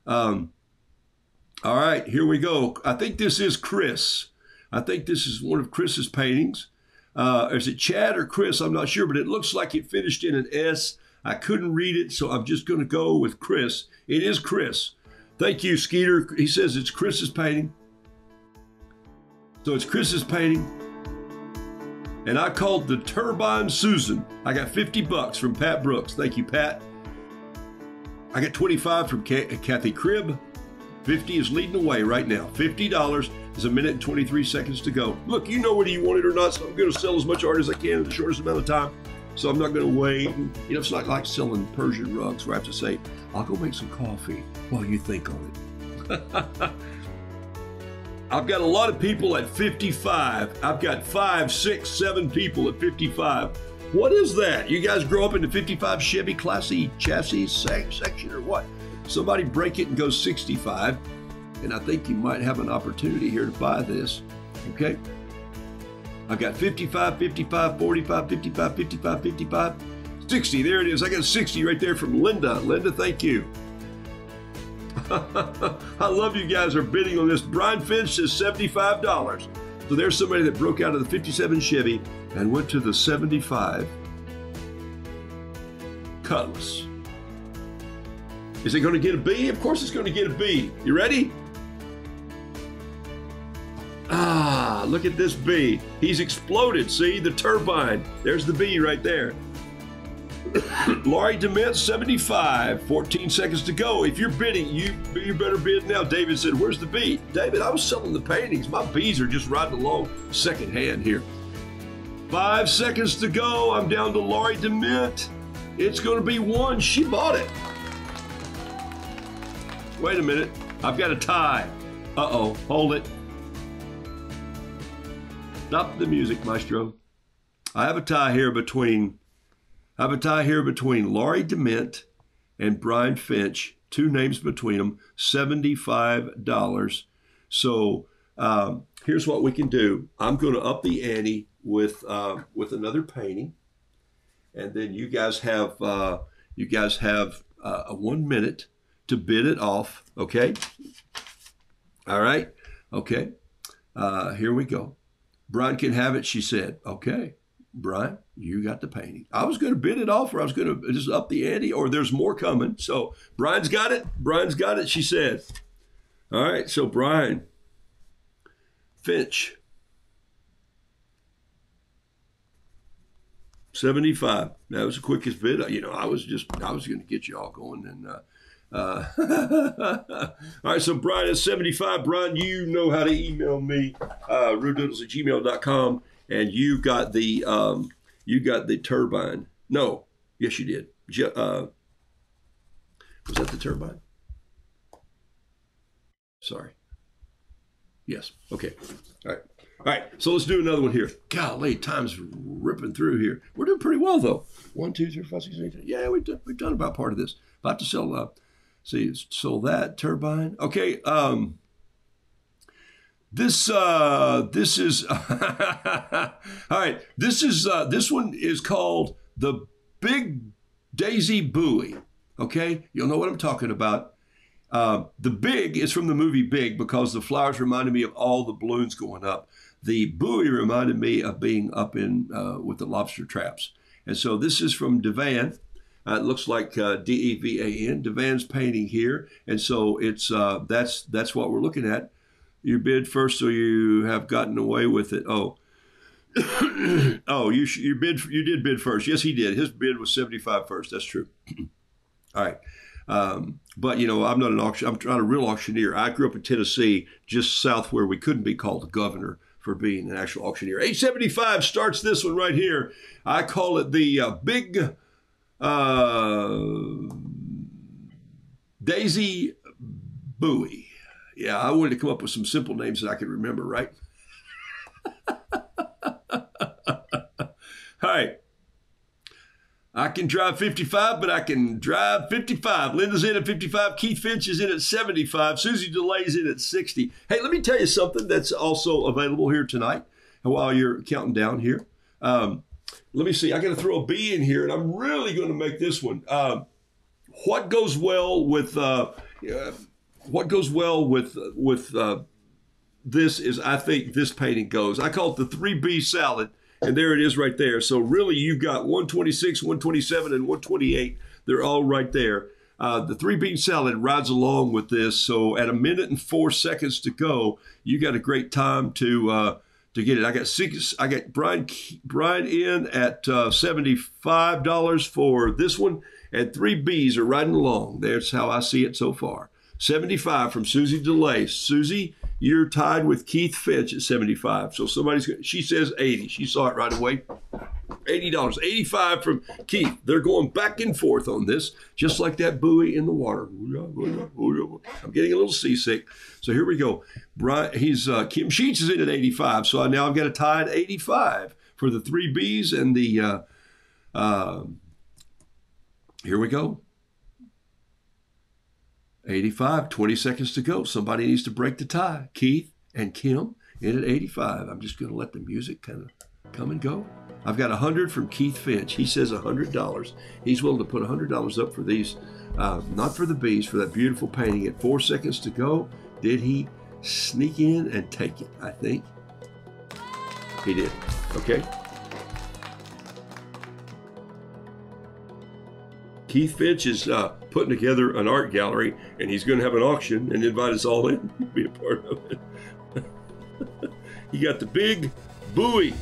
All right, here we go. I think this is Chris. I think this is one of Chris's paintings. Is it Chad or Chris? I'm not sure, but it looks like it finished in an S. I couldn't read it, so I'm just going to go with Chris. It is Chris. Thank you, Skeeter. He says it's Chris's painting. So it's Chris's painting. And I called the Turbine Susan. I got $50 from Pat Brooks. Thank you, Pat. I got 25 from Kathy Cribb. 50 is leading the way right now. $50 is 1 minute and 23 seconds to go. Look, you know whether you want it or not, so I'm going to sell as much art as I can in the shortest amount of time. So I'm not going to wait. You know, it's not like selling Persian rugs where I have to say, I'll go make some coffee while you think on it. I've got a lot of people at 55. I've got 5, 6, 7 people at 55. What is that? You guys grow up in the 55 Chevy Classy chassis section or what? Somebody break it and go 65, and I think you might have an opportunity here to buy this, okay? I've got 55, 55, 45, 55, 55, 55, 60. There it is. I got 60 right there from Linda. Linda, thank you. I love you guys are bidding on this. Brian Finch says $75. So there's somebody that broke out of the 57 Chevy and went to the 75 Cutlass. Is it going to get a B? Of course it's going to get a B. You ready? Ah, look at this bee. He's exploded. See, the turbine. There's the bee right there. Laurie Dement, 75. 14 seconds to go. If you're bidding, you better bid now. David said, where's the bee? David, I was selling the paintings. My bees are just riding along secondhand here. 5 seconds to go. I'm down to Laurie Dement. It's going to be 1. She bought it. Wait a minute. I've got a tie. Uh-oh. Hold it. Stop the music, Maestro. I have a tie here between Laurie Dement and Brian Finch. 2 names between them. $75. So here's what we can do. I'm going to up the ante with another painting, and then you guys have 1 minute to bid it off, okay? All right, okay. Here we go. Brian can have it, she said. Okay, Brian, you got the painting. I was going to bid it off, or I was going to just up the ante, or there's more coming. So Brian's got it. Brian's got it, she said. All right, so Brian Finch. 75. That was the quickest bid. You know, I was going to get you all going. And all right, so Brian is 75. Brian, you know how to email me, rudedoodles@gmail.com, and you got the turbine. No, yes, you did. Was that the turbine? Sorry. Yes. Okay. All right. All right. So let's do another one here. Golly, time's ripping through here. We're doing pretty well though. 1, 2, 3, 4, 5, 6, 7, 8. Yeah, we've done about part of this. About to sell. Sold that turbine. Okay. This is all right. This one is called the Big Daisy Buoy. Okay, you'll know what I'm talking about. The big is from the movie Big because the flowers reminded me of all the balloons going up. The buoy reminded me of being up in with the lobster traps. And so this is from Devan. It looks like Devan. Devan's painting here, and so it's that's what we're looking at. You bid first, so you have gotten away with it. Oh, oh, you did bid first. Yes, he did. His bid was 75 first. That's true. All right. But, you know, I'm not an auction. I'm not a real auctioneer. I grew up in Tennessee, just south where we couldn't be called the governor for being an actual auctioneer. 875 starts this one right here. I call it the Big Daisy Buoy. Yeah, I wanted to come up with some simple names that I could remember, right? All right. I can drive 55, but I can drive 55. Linda's in at 55. Keith Finch is in at 75. Susie DeLay's in at 60. Hey, let me tell you something that's also available here tonight while you're counting down here. Let me see. I got to throw a B in here, and I'm really going to make this one. What goes well with this is, I think this painting goes. I call it the 3B salad. And there it is right there. So really, you've got 126, 127, and 128. They're all right there. The 3-bean salad rides along with this. So at 1 minute and 4 seconds to go, you got a great time to get it. I got Brian in at $75 for this one, and 3 Bs are riding along. That's how I see it so far. 75 from Susie DeLay. Susie, you're tied with Keith Finch at 75. So she says 80. She saw it right away. $80. 85 from Keith. They're going back and forth on this, just like that buoy in the water. I'm getting a little seasick. So here we go. Kim Sheets is in at 85. So now I've got a tie at 85 for the 3 Bs and the, here we go. 85, 20 seconds to go. Somebody needs to break the tie. Keith and Kim in at 85. I'm just going to let the music kind of come and go. I've got 100 from Keith Finch. He says $100. He's willing to put $100 up for these, not for the bees, for that beautiful painting. At 4 seconds to go, did he sneak in and take it? I think he did. Okay. Keith Finch is putting together an art gallery, and he's going to have an auction and invite us all in to be a part of it. He got the Big Buoy.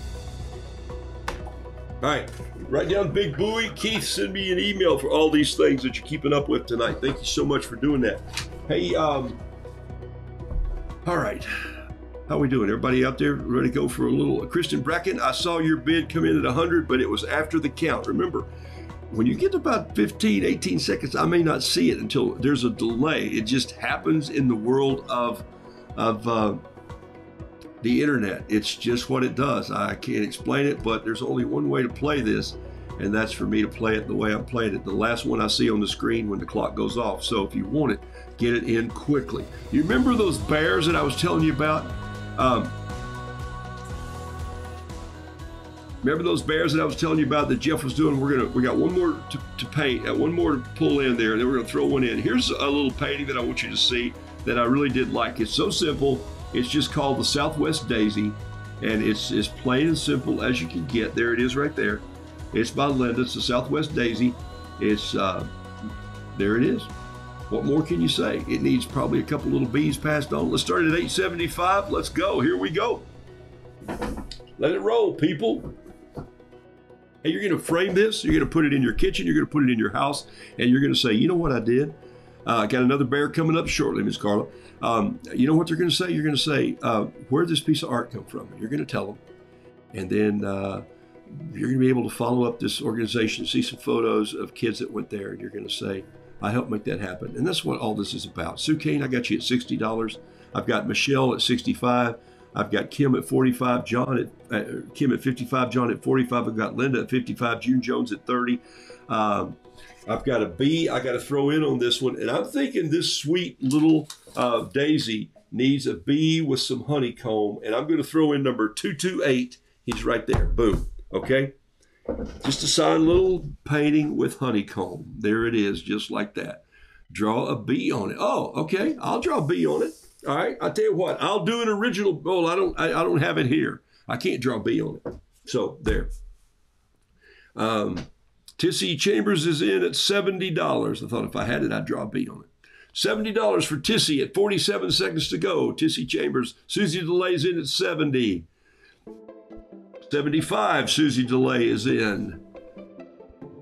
All right, write down Big Buoy. Keith, send me an email for all these things that you're keeping up with tonight. Thank you so much for doing that. Hey, all right. How we doing? Everybody out there ready to go for a little? Kristen Bracken, I saw your bid come in at 100, but it was after the count. Remember, when you get about 15, 18 seconds, I may not see it until there's a delay. It just happens in the world of the internet. It's just what it does. I can't explain it, but there's only one way to play this, and that's for me to play it the way I'm playing it. The last one I see on the screen when the clock goes off. So if you want it, get it in quickly. You remember those bears that I was telling you about? Remember those bears that I was telling you about that Jeff was doing? We got one more to paint, one more to pull in there, and then we're gonna throw one in. Here's a little painting that I want you to see that I really did like. It's so simple. It's just called the Southwest Daisy, and it's as plain and simple as you can get. There it is right there. It's by Linda. It's the Southwest Daisy. It's there it is. What more can you say? It needs probably a couple little bees passed on. Let's start at 875. Let's go. Here we go. Let it roll, people. And you're going to frame this. You're going to put it in your kitchen. You're going to put it in your house. And you're going to say, you know what I did? Got another bear coming up shortly, Miss Carla. You know what they're going to say? You're going to say, where did this piece of art come from? And you're going to tell them. And then you're going to be able to follow up this organization, see some photos of kids that went there. And you're going to say, I helped make that happen. And that's what all this is about. Sue Kane, I got you at $60. I've got Michelle at $65. I've got Kim at $45, John at Kim at $55, John at $45. I've got Linda at $55, June Jones at $30. I've got a B I got to throw in on this one. And I'm thinking this sweet little Daisy needs a B with some honeycomb. And I'm going to throw in number 228. He's right there. Boom. Okay. Just a sign little painting with honeycomb. There it is, just like that. Draw a B on it. Oh, okay. I'll draw a B on it. All right. I'll tell you what. I'll do an original. Oh, I don't have it here. I can't draw a B on it. So there. Tissy Chambers is in at $70. I thought if I had it, I'd draw a B on it. $70 for Tissy at 47 seconds to go. Tissy Chambers. Susie DeLay's in at 70. 75, Susie DeLay is in.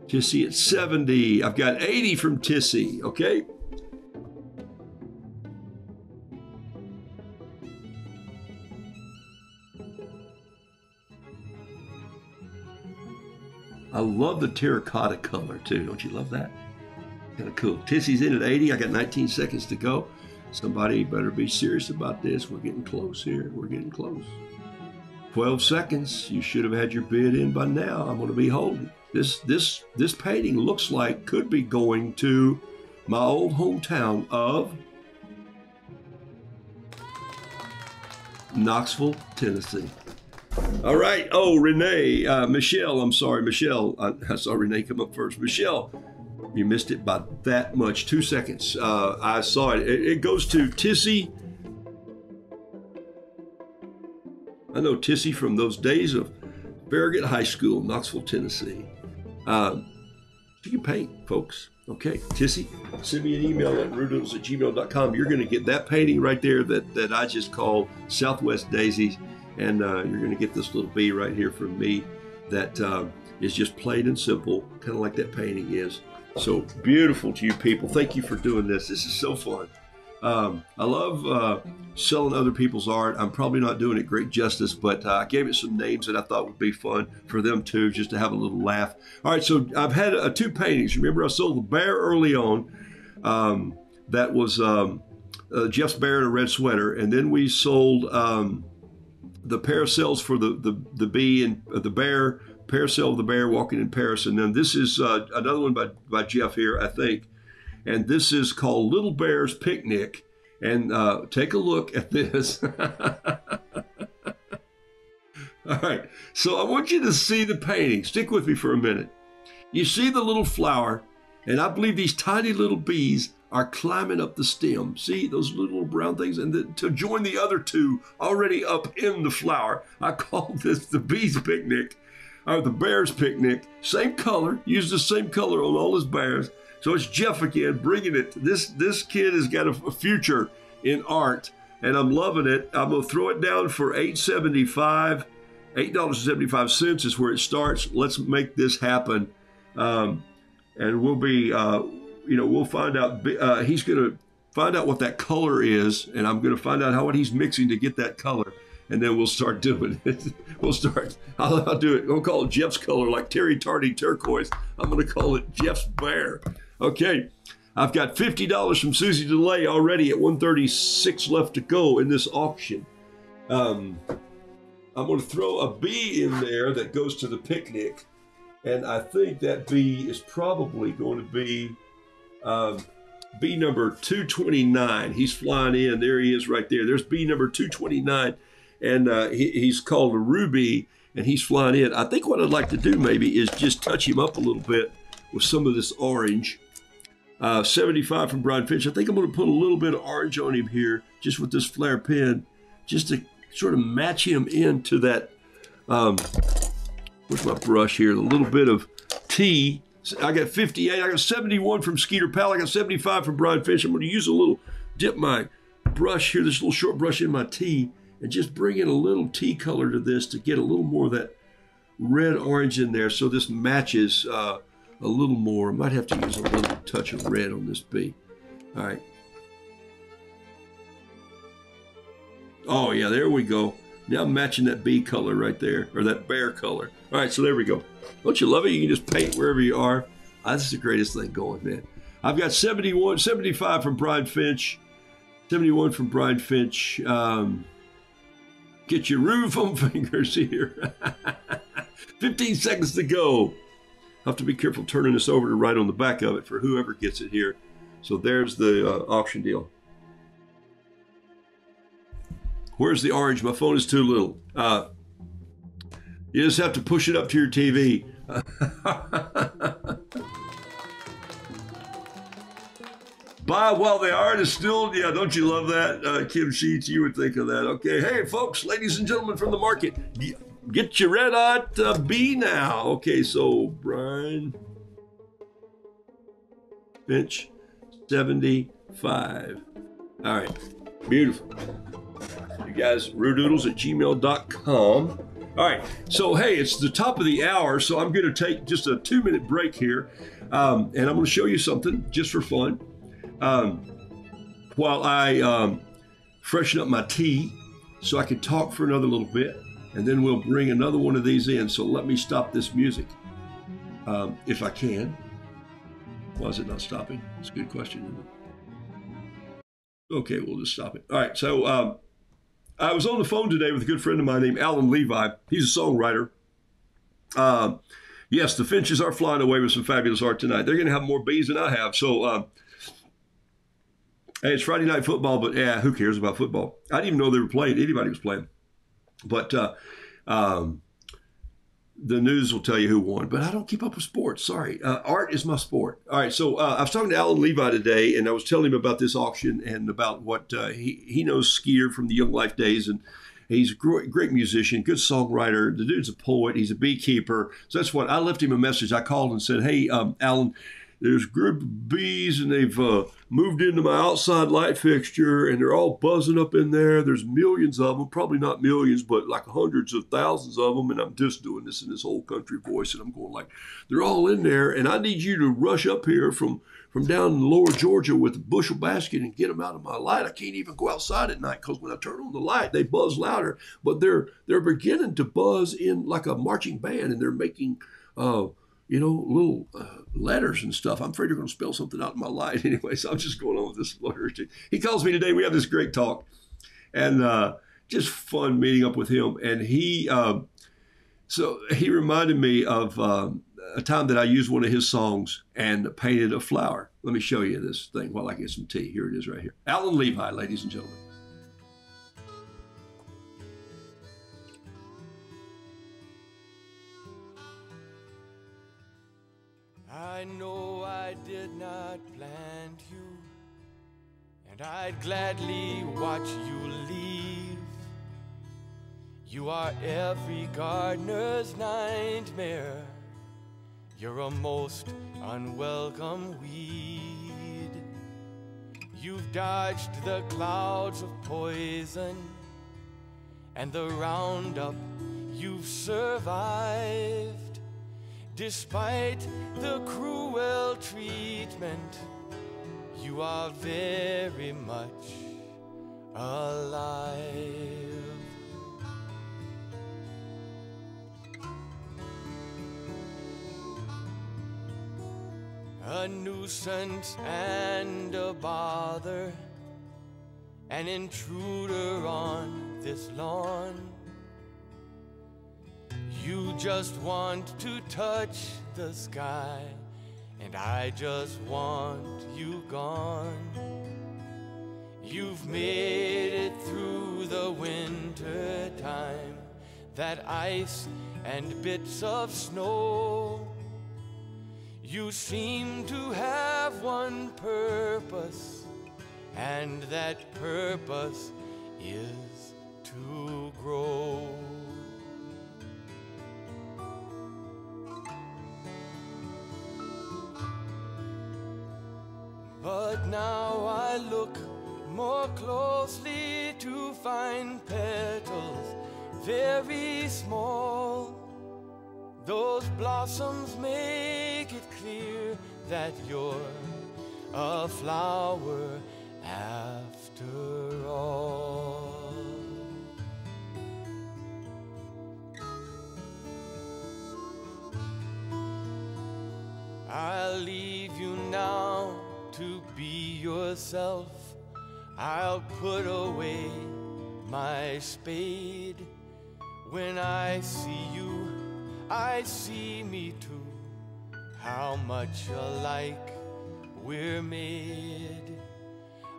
Tissy at 70. I've got 80 from Tissy, okay? I love the terracotta color too. Don't you love that? Kind of cool. Tissy's in at 80. I got 19 seconds to go. Somebody better be serious about this. We're getting close here. We're getting close. 12 seconds. You should have had your bid in by now. I'm going to be holding. This painting looks like could be going to my old hometown of Knoxville, Tennessee. All right. Oh, Renee, Michelle. I'm sorry, Michelle. I saw Renee come up first. Michelle, you missed it by that much. 2 seconds. I saw it. It goes to Tissy. I know Tissy from those days of Farragut High School, Knoxville, Tennessee. You can paint, folks. Okay, Tissy, send me an email at rudoodles@gmail.com. You're going to get that painting right there that I just called Southwest Daisies. And you're going to get this little bee right here from me that is just plain and simple, kind of like that painting is. So beautiful to you people. Thank you for doing this. This is so fun. I love selling other people's art. I'm probably not doing it great justice, but I gave it some names that I thought would be fun for them too, just to have a little laugh. All right, so I've had 2 paintings. Remember, I sold the bear early on. That was Jeff's bear in a red sweater, and then we sold the paracels for the bee and the bear, paracel of the bear walking in Paris, and then this is another one by Jeff here, I think. And this is called Little Bear's Picnic. And take a look at this. All right. So I want you to see the painting. Stick with me for a minute. You see the little flower, and I believe these tiny little bees are climbing up the stem. See those little brown things? And to join the other 2 already up in the flower, I call this the bee's picnic, or the bear's picnic. Same color. Use the same color on all his bears. So it's Jeff again, bringing it. This kid has got a future in art, and I'm loving it. I'm going to throw it down for $8.75. $8.75 is where it starts. Let's make this happen. And we'll be, we'll find out. He's going to find out what that color is, and I'm going to find out what he's mixing to get that color. And then we'll start doing it. I'll do it. I'll call it Jeff's color, like Terry Tardy turquoise. I'm going to call it Jeff's bear. Okay. I've got $50 from Susie DeLay already at 136 left to go in this auction. I'm going to throw a B in there that goes to the picnic. And I think that B is probably going to be B number 229. He's flying in. There he is right there. There's B number 229. And he's called a Ruby, and he's flying in. I think what I'd like to do maybe is just touch him up a little bit with some of this orange. 75 from Brian Finch. I think I'm going to put a little bit of orange on him here, just with this flare pen, just to sort of match him into that. Where's my brush here? A little bit of tea. I got 58. I got 71 from Skeeter Powell. I got 75 from Brian Finch. I'm going to use a little, dip my brush here, this little short brush in my tea, and just bring in a little tea color to this to get a little more of that red orange in there, so this matches a little more. I might have to use a little touch of red on this bee. All right. Oh yeah, there we go. Now I'm matching that bee color right there, or that bear color. All right, so there we go. Don't you love it? You can just paint wherever you are. This is the greatest thing going, man. I've got 71, 75 from Brian Finch, 71 from Brian Finch. Get your roof on fingers here. 15 seconds to go. Have to be careful turning this over to write on the back of it for whoever gets it here. So there's the auction deal. Where's the orange? My phone is too little. You just have to push it up to your TV. Buy while the art is still, yeah, don't you love that? Kim Sheets, you would think of that. Okay, hey folks, ladies and gentlemen from the market, get your red hot bee now. Okay, so Brian Finch, 75. All right, beautiful. You guys, roodoodles@gmail.com. All right, so hey, it's the top of the hour, so I'm going to take just a 2-minute break here, and I'm going to show you something just for fun. While I freshen up my tea so I can talk for another little bit, and then we'll bring another one of these in. So let me stop this music, if I can. Why is it not stopping? It's a good question, isn't it? Okay, we'll just stop it. All right, so I was on the phone today with a good friend of mine named Alan Levi. He's a songwriter. Yes, the Finches are flying away with some fabulous art tonight. They're going to have more bees than I have. So hey, it's Friday night football, but yeah, who cares about football? I didn't even know they were playing. Anybody was playing. But the news will tell you who won. But I don't keep up with sports. Sorry. Art is my sport. All right. So I was talking to Alan Levi today, and I was telling him about this auction and about what he knows Skeeter from the Young Life days. And he's a great musician, good songwriter. The dude's a poet. He's a beekeeper. So that's what I left him a message. I called and said, hey, Alan, there's a group of bees, and they've moved into my outside light fixture, and they're all buzzing up in there. There's millions of them, probably not millions, but like hundreds of thousands of them. And I'm just doing this in this old country voice, and I'm going like, they're all in there, and I need you to rush up here from down in lower Georgia with a bushel basket and get them out of my light. I can't even go outside at night because when I turn on the light, they buzz louder. But they're beginning to buzz in like a marching band, and they're making little letters and stuff. I'm afraid you're going to spell something out in my light anyway, so I'm just going on with this literature. He calls me today. We have this great talk, and just fun meeting up with him. And he reminded me of a time that I used one of his songs and painted a flower. Let me show you this thing while I get some tea. Here it is right here. Alan Levi, ladies and gentlemen. I know I did not plant you, and I'd gladly watch you leave. You are every gardener's nightmare. You're a most unwelcome weed. You've dodged the clouds of poison and the Roundup. You've survived. Despite the cruel treatment, you are very much alive. A nuisance and a bother, an intruder on this lawn. You just want to touch the sky, and I just want you gone. You've made it through the winter time, that ice and bits of snow. You seem to have one purpose, and that purpose is to grow. But now I look more closely to find petals very small. Those blossoms make it clear that you're a flower after all. I'll leave you now to be yourself. I'll put away my spade. When I see you, I see me too, how much alike we're made.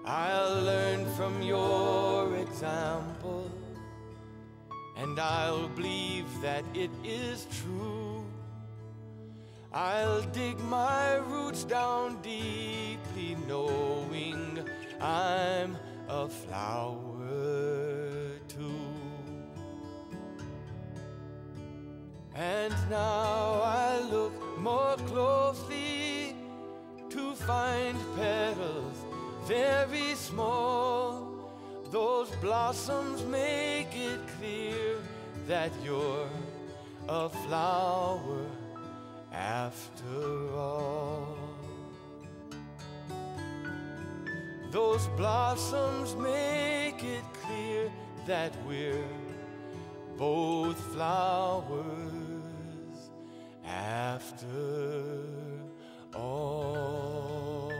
I'll learn from your example, and I'll believe that it is true. I'll dig my roots down deeply, knowing I'm a flower too. And now I look more closely to find petals very small. Those blossoms make it clear that you're a flower after all. Those blossoms make it clear that we're both flowers after all.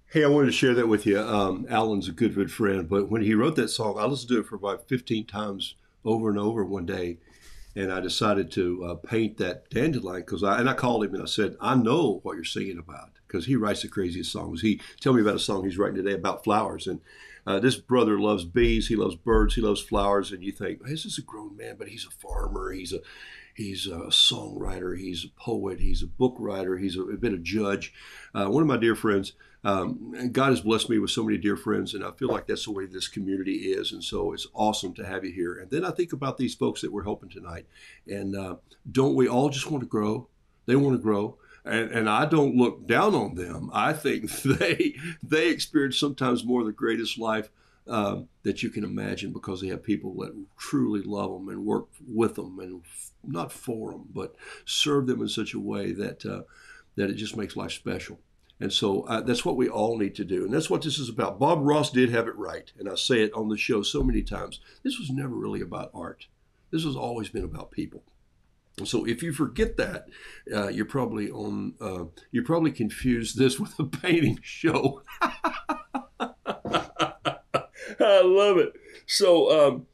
Hey, I wanted to share that with you. Alan's a good friend, but when he wrote that song, I listened to it for about 15 times over and over one day, and I decided to paint that dandelion I called him and I said, I know what you're singing about, because he writes the craziest songs. He told me about a song he's writing today about flowers, and this brother loves bees, he loves birds, he loves flowers, and you think, hey, this is a grown man, but he's a farmer, he's a songwriter, he's a poet, he's a book writer, he's been a judge. One of my dear friends, and God has blessed me with so many dear friends, and I feel like that's the way this community is, and so it's awesome to have you here. And then I think about these folks that we're helping tonight, and don't we all just want to grow? They want to grow, and I don't look down on them. I think they experience sometimes more of the greatest life that you can imagine, because they have people that truly love them and work with them, and not for them, but serve them in such a way that that it just makes life special. And so that's what we all need to do. And that's what this is about. Bob Ross did have it right. And I say it on the show so many times. This was never really about art. This has always been about people. And so if you forget that, you're probably confused this with a painting show. I love it. So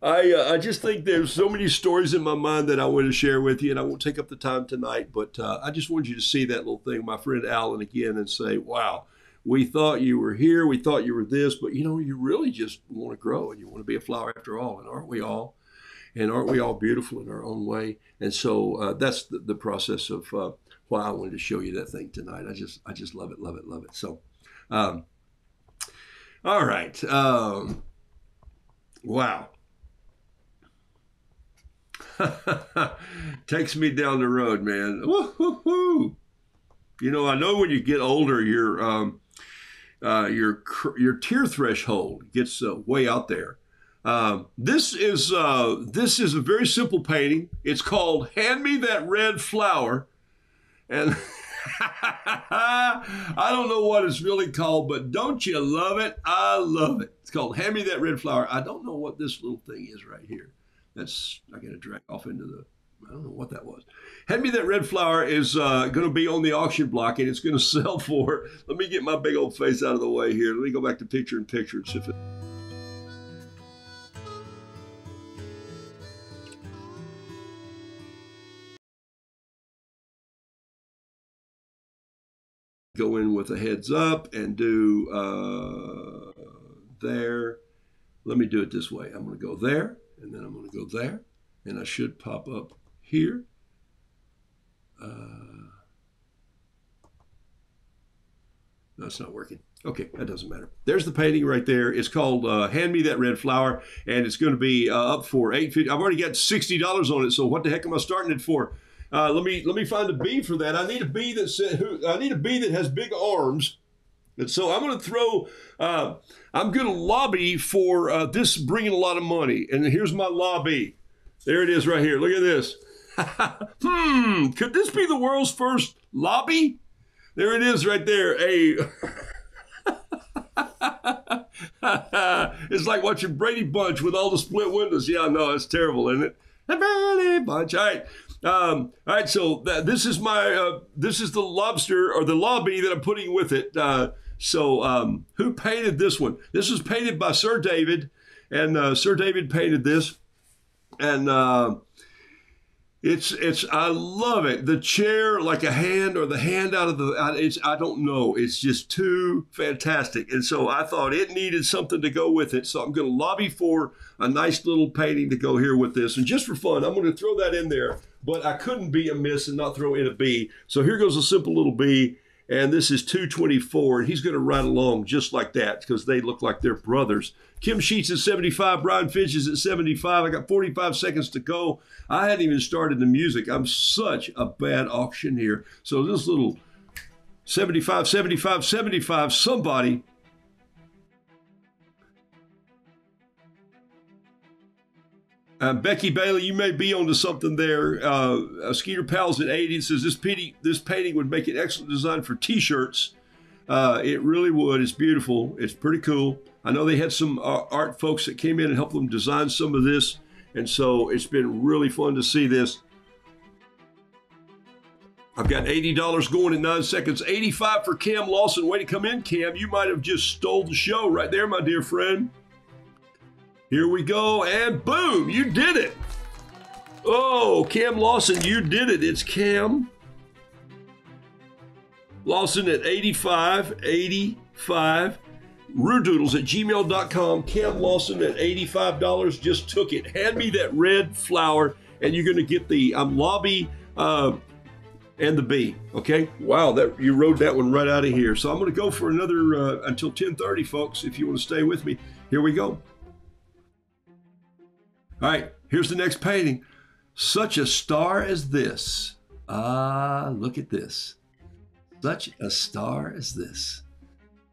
I just think there's so many stories in my mind that I want to share with you, and I won't take up the time tonight, but I just wanted you to see that little thing, my friend Alan, again, and say, wow, we thought you were here, we thought you were this, but you really just want to grow, and you want to be a flower after all, and aren't we all? And aren't we all beautiful in our own way? And so that's the process of why I wanted to show you that thing tonight. I just love it, love it, love it. So, all right. Wow. Takes me down the road, man. Woo-hoo-hoo. I know when you get older, your tear threshold gets way out there. This is a very simple painting. It's called "Hand Me That Red Flower," and I don't know what it's really called, but don't you love it? I love it. It's called "Hand Me That Red Flower." I don't know what this little thing is right here. That's, I got to drag off into I don't know what that was. "Hand Me That Red Flower" is going to be on the auction block, and it's going to sell for, let me get my big old face out of the way here. Let me go back to picture in picture and see if it, go in with a heads up and do there. Let me do it this way. I'm going to go there, and then I'm going to go there, and I should pop up here. No, it's not working. Okay, that doesn't matter. There's the painting right there. It's called "Hand Me That Red Flower," and it's going to be up for $8.50. I've already got $60 on it, so what the heck am I starting it for? Let me find a bee for that. I need a bee that has big arms, And so I'm going to throw, I'm going to lobby for this bringing a lot of money. And here's my lobby. There it is right here. Look at this. Could this be the world's first lobby? There it is right there. Hey. It's like watching Brady Bunch with all the split windows. Yeah, no, it's terrible, isn't it? The Brady Bunch. All right. So this is my this is the lobster or the lobby that I'm putting with it. So who painted this one? This was painted by Sir David, and Sir David painted this, and I love it. The chair like a hand or the hand out of the, I don't know. It's just too fantastic. And so I thought it needed something to go with it. So I'm going to lobby for a nice little painting to go here with this. And just for fun, I'm going to throw that in there. But I couldn't be amiss and not throw in a B. So here goes a simple little B. And this is 224. And he's going to ride along just like that because they look like they're brothers. Kim Sheets at 75. Brian Finch is at 75. I got 45 seconds to go. I hadn't even started the music. I'm such a bad auctioneer. So this little 75, 75, 75, somebody. Becky Bailey, you may be onto something there. Skeeter Pals at 80 says this painting would make an excellent design for T-shirts. It really would. It's beautiful. It's pretty cool. I know they had some art folks that came in and helped them design some of this. And so it's been really fun to see this. I've got $80 going in 9 seconds. 85 for Cam Lawson. Way to come in, Cam. You might have just stole the show right there, my dear friend. Here we go. And boom, you did it. Oh, Cam Lawson, you did it. It's Cam Lawson at 85. 85. Rudoodles@gmail.com. Cam Lawson at $85 just took it. Hand me that red flower, and you're going to get the lobby and the B. Okay? Wow, that you rode that one right out of here. So I'm going to go for another until 10:30, folks. If you want to stay with me, here we go. All right, here's the next painting. Such a star as this. Look at this. Such a star as this.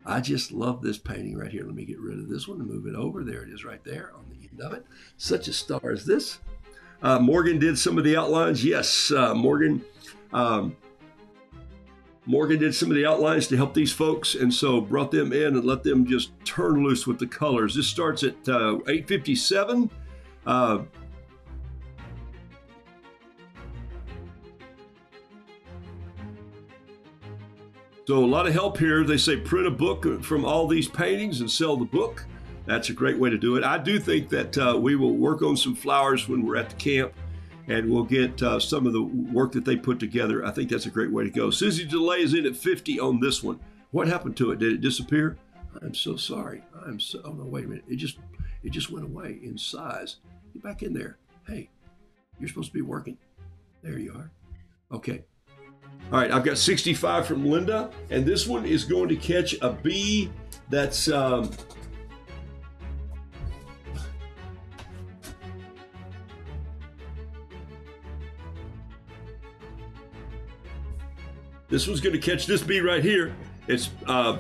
I just love this painting right here. Let me get rid of this one and move it over. There it is right there on the end of it. Such a star as this. Morgan did some of the outlines. Yes, Morgan did some of the outlines to help these folks, and so brought them in and let them just turn loose with the colors. This starts at 8:57. So a lot of help here. They say print a book from all these paintings and sell the book. That's a great way to do it. I do think that we will work on some flowers when we're at the camp, and we'll get some of the work that they put together. I think that's a great way to go. Susie DeLay is in at 50 on this one. What happened to it? Did it disappear? I'm so sorry. Oh no, wait a minute. It just went away in size. Get back in there. Hey, you're supposed to be working. There you are. Okay. All right, I've got 65 from Linda, and this one is going to catch a B. That's this one's going to catch this B right here. It's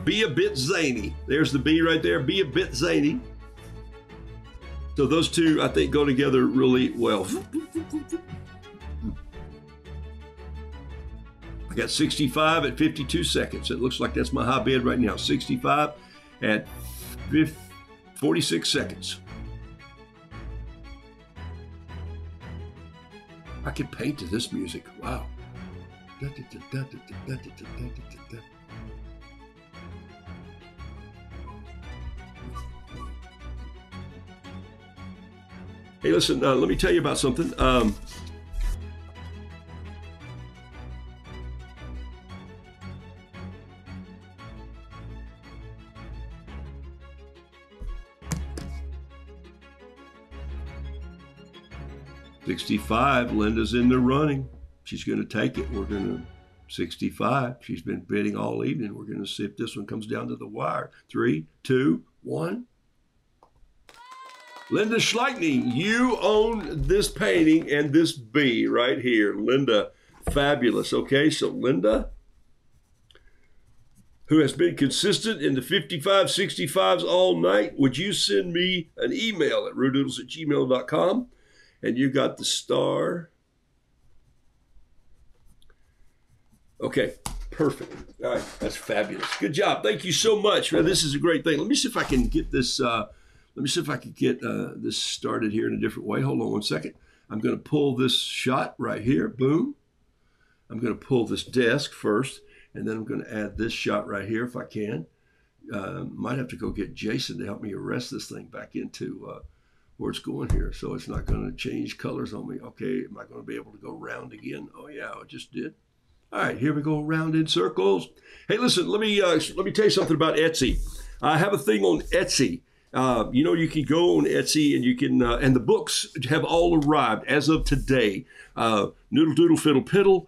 Be a Bit Zany. There's the B right there. Be a Bit Zany. So those two, I think, go together really well. I got 65 at 52 seconds. It looks like that's my high bid right now. 65 at 46 seconds. I can paint to this music. Wow. Hey, listen, let me tell you about something. 65, Linda's in the running. She's going to take it. We're going to 65. She's been bidding all evening. We're going to see if this one comes down to the wire. 3, 2, 1. Linda Schleitney, you own this painting and this B right here. Linda, fabulous. Okay, so Linda, who has been consistent in the 55, 65s all night, would you send me an email at rudoodles@gmail.com? And you got the star. Okay, perfect. All right, that's fabulous. Good job. Thank you so much. Man, this is a great thing. Let me see if I can get this. Let me see if I can get this started here in a different way. Hold on one second. I'm going to pull this shot right here. Boom. I'm going to pull this desk first, and then I'm going to add this shot right here if I can. Might have to go get Jason to help me arrest this thing back into where it's going here, so it's not going to change colors on me. Okay, am I going to be able to go round again? Oh yeah, I just did. All right, here we go, round in circles. Hey, listen, let me tell you something about Etsy. I have a thing on Etsy. You know, you can go on Etsy and you can, and the books have all arrived as of today. Noodle Doodle Fiddle Piddle,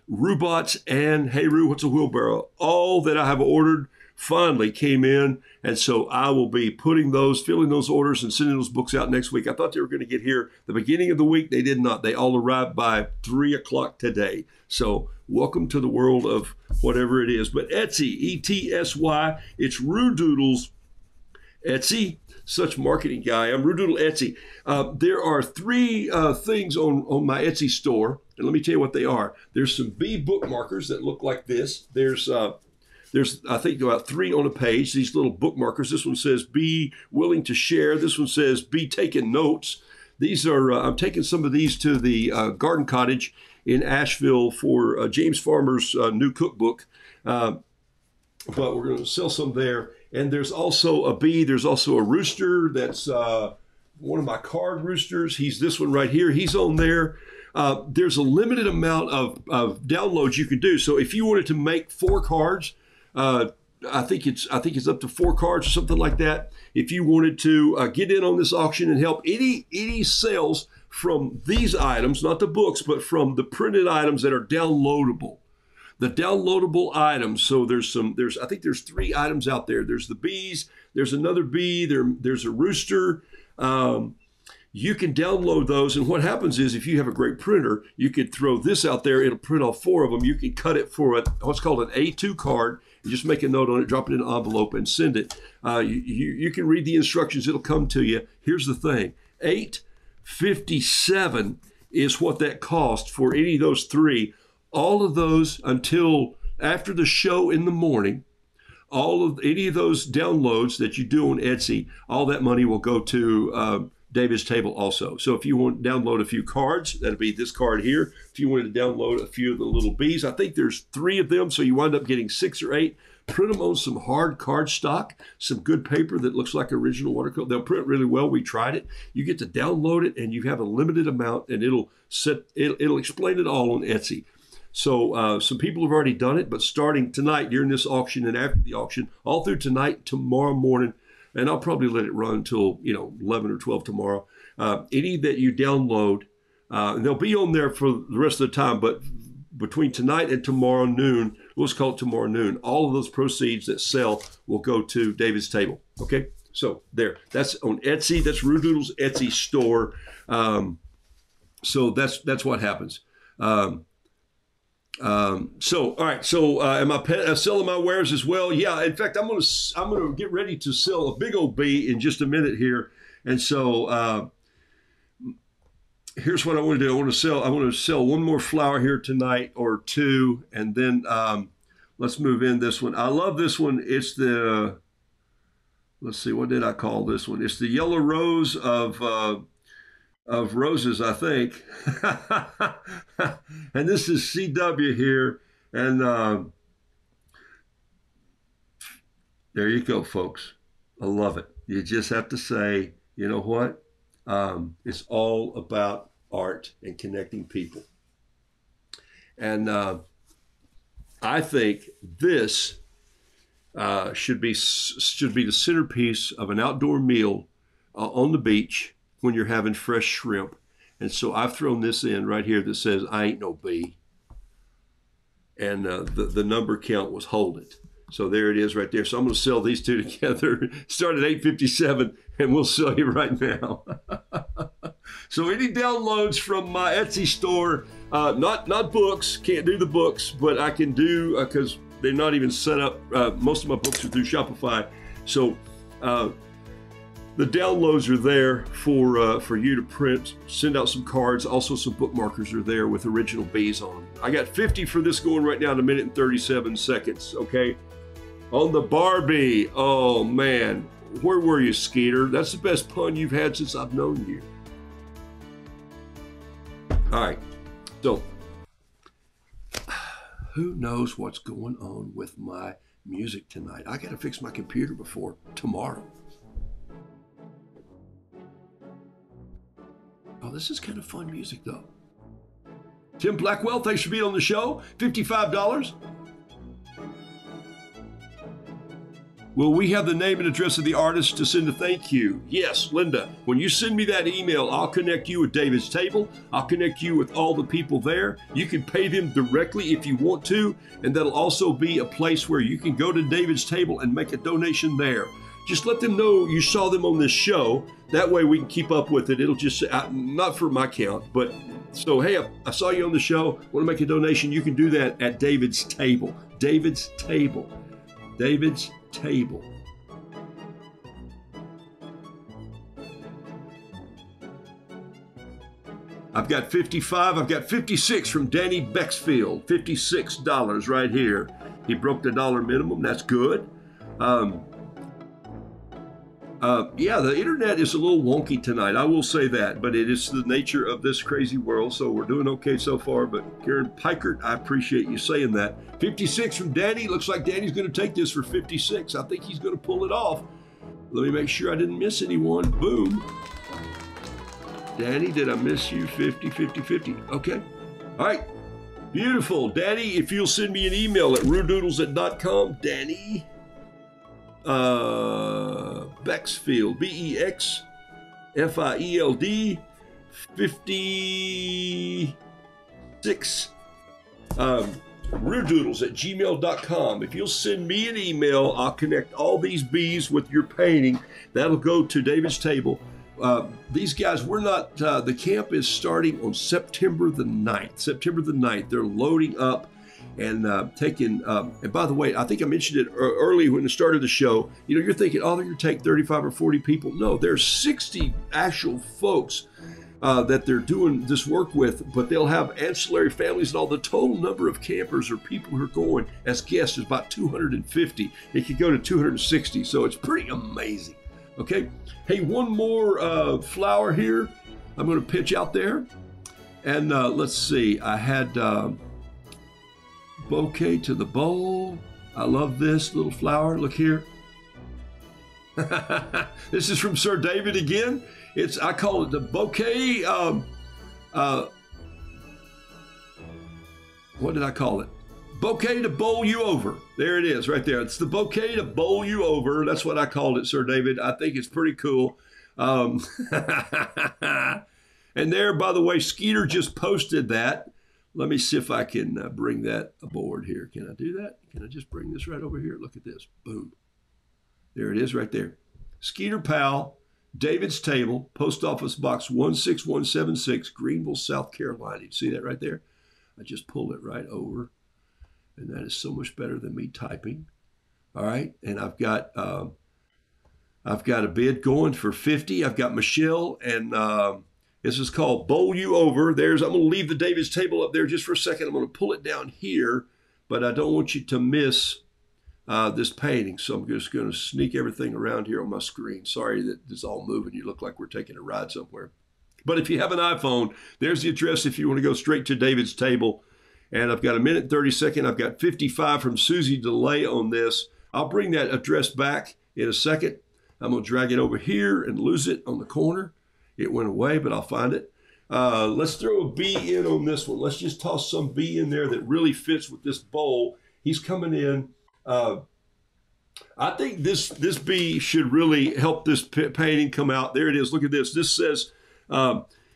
Roobots, and Hey Roo, What's a Wheelbarrow? All that I have ordered finally came in. And so I will be filling those orders and sending those books out next week. I thought they were going to get here the beginning of the week. They did not. They all arrived by 3 o'clock today. So welcome to the world of whatever it is. But Etsy, E-T-S-Y, it's Rudoodles Etsy. Such marketing guy. I'm Rudoodle Etsy. There are 3 things on my Etsy store. And let me tell you what they are. There's some bee bookmarkers that look like this. There's I think about 3 on a page, these little bookmarkers. This one says, be willing to share. This one says, be taking notes. These are, I'm taking some of these to the Garden Cottage in Asheville for James Farmer's new cookbook. But we're going to sell some there. And there's also a bee. There's also a rooster. That's one of my card roosters. He's this one right here. He's on there. There's a limited amount of downloads you can do. So if you wanted to make 4 cards, I think it's up to 4 cards or something like that. If you wanted to get in on this auction and help any sales from these items, not the books, but from the printed items that are downloadable, the downloadable items. So I think there's 3 items out there. There's the bees. There's another bee. There's a rooster. You can download those, and what happens is if you have a great printer, you could throw this out there. It'll print off 4 of them. You can cut it for what's called an A2 card. You just make a note on it, drop it in an envelope, and send it. You can read the instructions. It'll come to you. Here's the thing. $8.57 is what that cost for any of those 3. All of those until after the show in the morning. All of any of those downloads that you do on Etsy, all that money will go to David's Table also. So if you want to download a few cards, that'll be this card here. If you wanted to download a few of the little bees, I think there's 3 of them, so you wind up getting 6 or 8. Print them on some hard card stock, some good paper that looks like original watercolor. They'll print really well. We tried it. You get to download it, and you have a limited amount, and it'll explain it all on Etsy. So some people have already done it, but starting tonight during this auction and after the auction, all through tonight, tomorrow morning, and I'll probably let it run until 11 or 12 tomorrow. Any that you download, and they'll be on there for the rest of the time, but between tonight and tomorrow noon, let's call it tomorrow noon, all of those proceeds that sell will go to David's Table. Okay, so there. That's on Etsy. That's Rudoodle's Etsy store. So that's what happens. All right. So, am I selling my wares as well? Yeah. In fact, I'm gonna get ready to sell a big old bee in just a minute here. And so, here's what I want to do. I want to sell one more flower here tonight or 2, and then let's move in this one. I love this one. It's let's see, what did I call this one? It's the yellow rose of roses, I think. And this is CW here. And there you go, folks. I love it. You just have to say, you know what? It's all about art and connecting people. And I think this should be the centerpiece of an outdoor meal on the beach when you're having fresh shrimp. And so I've thrown this in right here that says, I ain't no bee. And the number count was hold it. So there it is right there. So I'm going to sell these 2 together. Start at $8.57, and we'll sell you right now. So any downloads from my Etsy store, not books, can't do the books, but I can do, because they're not even set up. Most of my books are through Shopify. So the downloads are there for you to print, send out some cards. Also, some bookmarkers are there with original bees on them. I got 50 for this going right now in 1 minute and 37 seconds, okay? On the Barbie, oh man, where were you, Skeeter? That's the best pun you've had since I've known you. All right, so who knows what's going on with my music tonight? I got to fix my computer before tomorrow. Oh, this is kind of fun music, though. Tim Blackwell, thanks for being on the show. $55. Will we have the name and address of the artist to send a thank you? Yes, Linda. When you send me that email, I'll connect you with David's Table. I'll connect you with all the people there. You can pay them directly if you want to, and that'll also be a place where you can go to David's Table and make a donation there. Just let them know you saw them on this show. That way we can keep up with it. It'll just, not for my count, but so, hey, I saw you on the show, want to make a donation, you can do that at David's Table. David's Table. David's Table. I've got 55. I've got 56 from Danny Bexfield. $56 right here. He broke the dollar minimum. That's good. Yeah, the internet is a little wonky tonight. I will say that, but it is the nature of this crazy world. So we're doing okay so far. But Karen Pikert, I appreciate you saying that. 56 from Danny. Looks like Danny's going to take this for 56. I think he's going to pull it off. Let me make sure I didn't miss anyone. Boom. Danny, did I miss you? 50, 50, 50. Okay. All right. Beautiful. Danny, if you'll send me an email at rudoodles@.com. Danny Bexfield, Bexfield, 56. rudoodles@gmail.com. If you'll send me an email, I'll connect all these bees with your painting. That'll go to David's Table. These guys, we're not, the camp is starting on September the 9th. September the 9th, they're loading up and taking, and by the way, I think I mentioned it early when I started the show. You know, you're thinking, oh, they're going to take 35 or 40 people. No, there's 60 actual folks that they're doing this work with, but they'll have ancillary families and all. The total number of campers or people who are going as guests is about 250. It could go to 260, so it's pretty amazing. Okay. Hey, one more flower here. I'm going to pitch out there. And let's see. I had bouquet to the bowl. I love this little flower. Look here. This is from Sir David again. I call it the bouquet. What did I call it? Bouquet to bowl you over. There it is right there. It's the bouquet to bowl you over. That's what I called it, Sir David. I think it's pretty cool. And there, by the way, Skeeter just posted that. Let me see if I can bring that aboard here. Can I do that? Can I just bring this right over here? Look at this. Boom. There it is right there. Skeeter Powell, David's Table, Post Office Box 16176, Greenville, South Carolina. You see that right there? I just pulled it right over. And that is so much better than me typing. All right. And I've got a bid going for 50. I've got Michelle, and this is called Bowl You Over. I'm going to leave the David's Table up there just for a second. I'm going to pull it down here, but I don't want you to miss this painting. So I'm just going to sneak everything around here on my screen. Sorry that it's all moving. You look like we're taking a ride somewhere. But if you have an iPhone, there's the address if you want to go straight to David's Table. And I've got 1 minute 30 seconds. I've got 55 from Susie DeLay on this. I'll bring that address back in a second. I'm going to drag it over here and lose it on the corner. It went away, but I'll find it. Let's throw a bee in on this one. Let's just toss some bee in there that really fits with this bowl. He's coming in. I think this bee should really help this painting come out. There it is. Look at this. This says,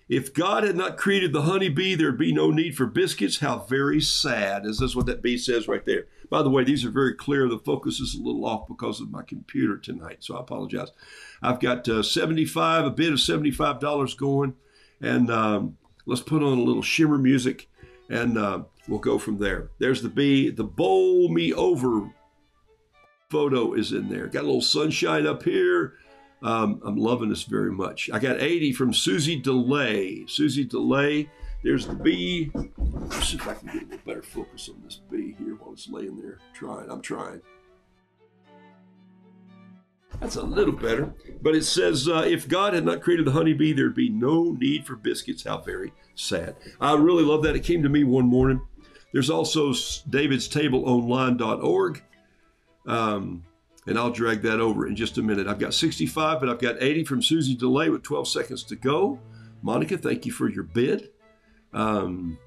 if God had not created the honeybee, there'd be no need for biscuits. How very sad. That's what that bee says right there. By the way, these are very clear. The focus is a little off because of my computer tonight, so I apologize. I've got a bid of $75 going, and let's put on a little shimmer music, and we'll go from there. There's the bee. The bowl me over photo is in there. Got a little sunshine up here. I'm loving this very much. I got 80 from Susie DeLay. Susie DeLay. There's the bee. Let's see if I can get a little better focus on this bee here while it's laying there. I'm trying. That's a little better. But it says, if God had not created the honeybee, there'd be no need for biscuits. How very sad. I really love that. It came to me one morning. There's also davidstableonline.org. And I'll drag that over in just a minute. I've got 65, but I've got 80 from Susie DeLay with 12 seconds to go. Monica, thank you for your bid. 4,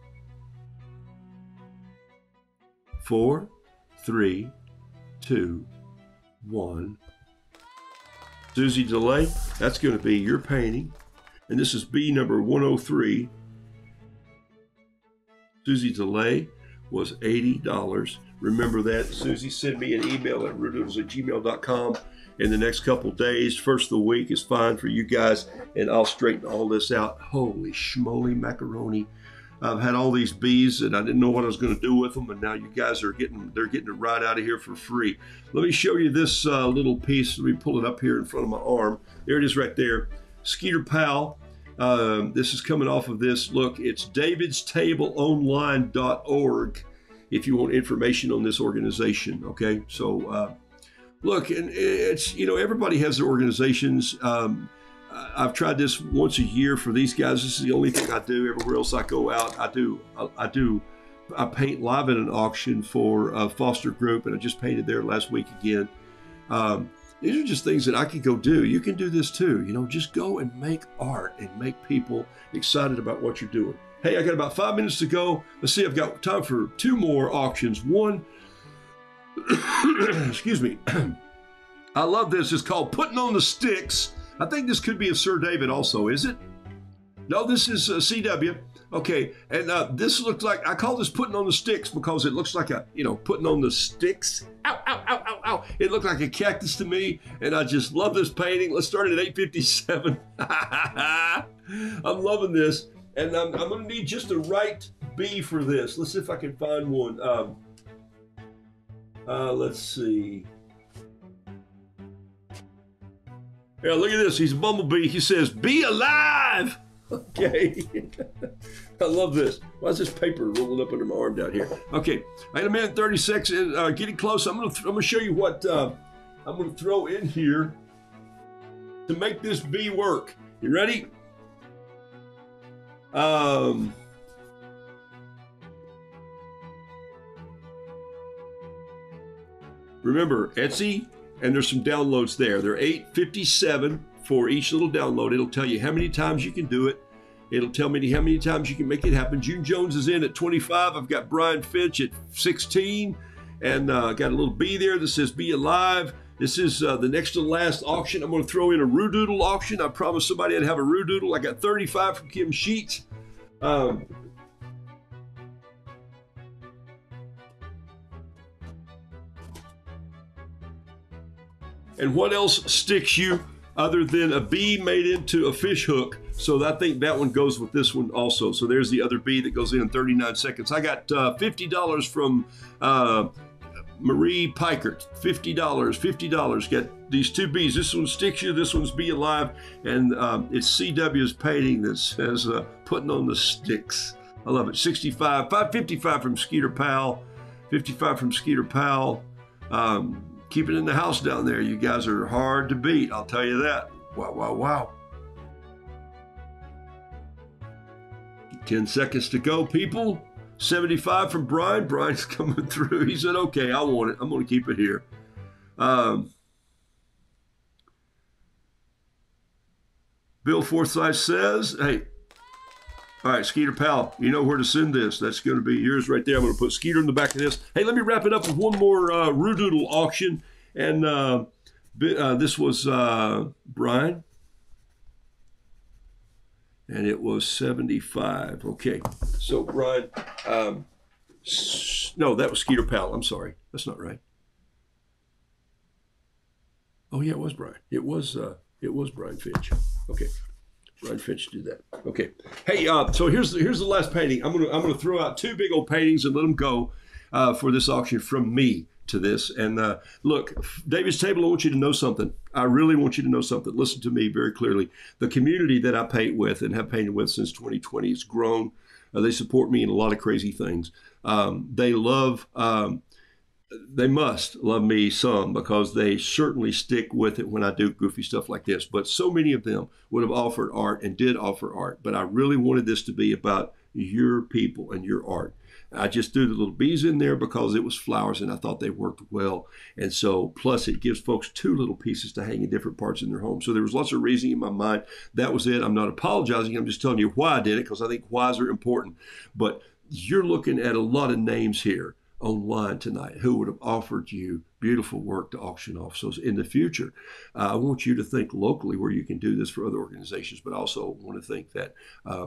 3, 2, 1. Susie DeLay, that's going to be your painting. And this is B number 103. Susie DeLay was $80. Remember that. Susie, send me an email at rudoodles@gmail.com in the next couple days. First of the week is fine for you guys, and I'll straighten all this out. Holy schmoly macaroni. I've had all these bees, and I didn't know what I was going to do with them, and now you guys are getting it right out of here for free. Let me show you this little piece. Let me pull it up here in front of my arm. There it is right there. Skeeter Pal. This is coming off of this. Look, it's davidstableonline.org if you want information on this organization, okay? So, look, and it's, everybody has their organizations. I've tried this once a year for these guys. This is the only thing I do. Everywhere else I go out, I paint live at an auction for a foster group, and I just painted there last week again. These are just things that I could go do. You can do this too. Just go and make art and make people excited about what you're doing. Hey, I got about 5 minutes to go. Let's see, I've got time for 2 more auctions. One, excuse me. I love this. It's called Putting on the Sticks. I think this could be a Sir David also, is it? No, this is a CW. Okay, and this looks like, I call this Putting on the Sticks because it looks like putting on the sticks. Ow, ow, ow, ow, ow. It looked like a cactus to me, and I just love this painting. Let's start it at $8.57. I'm loving this, and I'm going to need just the right bee for this. Let's see if I can find one. Let's see. Yeah, look at this. He's a bumblebee. He says, "Be alive." Okay. I love this. Why is this paper rolling up under my arm down here? Okay. I got a minute 36. Getting close. I'm gonna show you what I'm gonna throw in here to make this bee work. You ready? Remember, Etsy. And there's some downloads there. They're $8.57 for each little download. It'll tell you how many times you can do it. It'll tell me how many times you can make it happen. June Jones is in at 25. I've got Brian Finch at 16. And got a little bee there that says "Be Alive." This is the next to the last auction. I'm going to throw in a Rudoodle auction. I promised somebody I'd have a Rudoodle. I got 35 from Kim Sheets. And what else sticks you other than a bee made into a fish hook? So I think that one goes with this one also. So there's the other bee that goes in 39 seconds. I got $50 from Marie Pikert. $50. Got these 2 bees. This one sticks you. This one's Be Alive. And it's CW's painting that says Putting on the Sticks. I love it. 65. 555 from Skeeter Pal. 55 from Skeeter Pal. Keep it in the house down there. You guys are hard to beat. I'll tell you that. Wow, wow, wow. 10 seconds to go, people. 75 from Brian. Brian's coming through. He said, okay, I want it. I'm going to keep it here. Bill Forsyth says, hey, all right, Skeeter Pal, you know where to send this. That's going to be yours right there. I'm going to put Skeeter in the back of this. Hey, let me wrap it up with one more Rudoodle auction. And this was Brian. And it was 75. Okay. So, Brian, no, that was Skeeter Pal. I'm sorry. That's not right. Oh, yeah, it was Brian. It was Brian Finch. Okay. Ryan Finch did that. Okay. Hey, so here's the last painting. I'm gonna throw out two big old paintings and let them go for this auction from me to this. And look, David's Table, I want you to know something. I really want you to know something. Listen to me very clearly. The community that I paint with and have painted with since 2020 has grown. They support me in a lot of crazy things. They love. They must love me some because they certainly stick with it when I do goofy stuff like this. But so many of them would have offered art and did offer art. But I really wanted this to be about your people and your art. I just threw the little bees in there because it was flowers and I thought they worked well. And so, plus it gives folks two little pieces to hang in different parts in their home. So there was lots of reasoning in my mind. That was it. I'm not apologizing. I'm just telling you why I did it because I think whys are important. But you're looking at a lot of names here online tonight who would have offered you beautiful work to auction off. So in the future, I want you to think locally where you can do this for other organizations, but also want to think that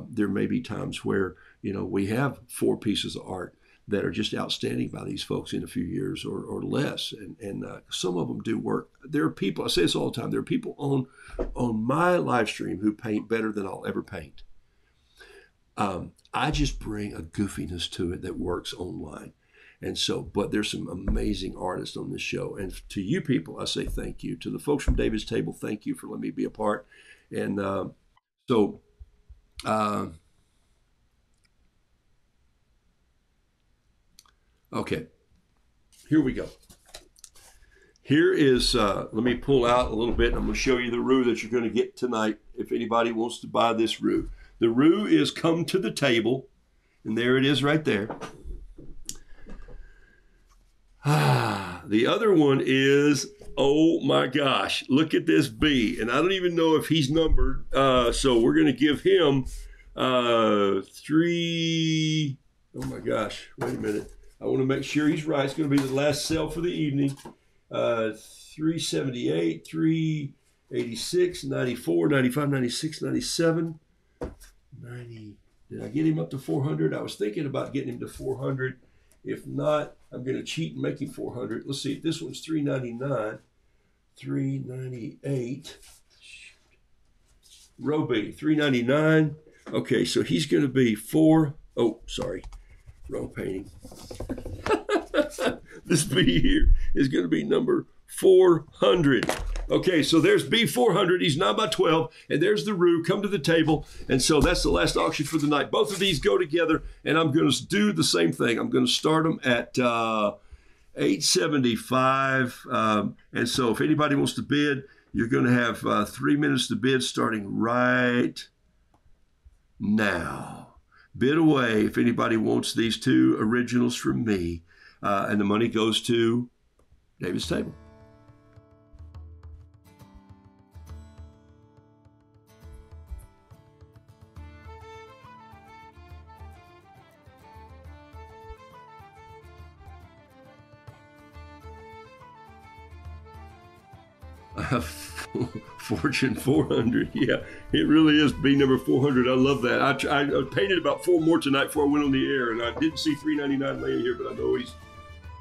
there may be times where, we have 4 pieces of art that are just outstanding by these folks in a few years or less. And some of them do work. There are people, I say this all the time, there are people on my live stream who paint better than I'll ever paint. I just bring a goofiness to it that works online. And so, but there's some amazing artists on this show. And to you people, I say thank you. To the folks from David's Table, thank you for letting me be a part. And okay, here we go. Here is, let me pull out a little bit. And I'm going to show you the roux that you're going to get tonight if anybody wants to buy this roux. The roux is Come to the Table. And there it is right there. The other one is, oh my gosh, look at this bee. And I don't even know if he's numbered. So we're going to give him 3. Oh my gosh, wait a minute. I want to make sure he's right. It's going to be the last sale for the evening. 378, 386, 94, 95, 96, 97, 90. Did I get him up to 400? I was thinking about getting him to 400. If not, I'm going to cheat and make him 400. Let's see. This one's 399, 398. Roby, 399. Okay, so he's going to be 4. Oh, sorry. Wrong painting. This bee here is going to be number 400. Okay, so there's B400. He's 9 by 12, and there's the roux. Come to the table. And so that's the last auction for the night. Both of these go together, and I'm going to do the same thing. I'm going to start them at $875. And so if anybody wants to bid, you're going to have 3 minutes to bid starting right now. Bid away if anybody wants these 2 originals from me. And the money goes to David's Table. Fortune 400. Yeah, it really is B number 400. I love that. I painted about 4 more tonight before I went on the air, and I didn't see 399 laying here, but I know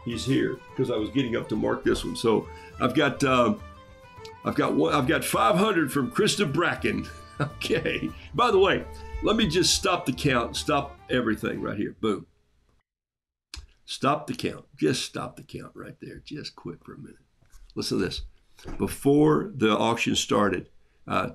he's here because I was getting up to mark this one. So I've got 500 from Krista Bracken. Okay. By the way, let me just stop the count. Stop everything right here. Boom. Stop the count. Just stop the count right there. Just quit for a minute. Listen to this. Before the auction started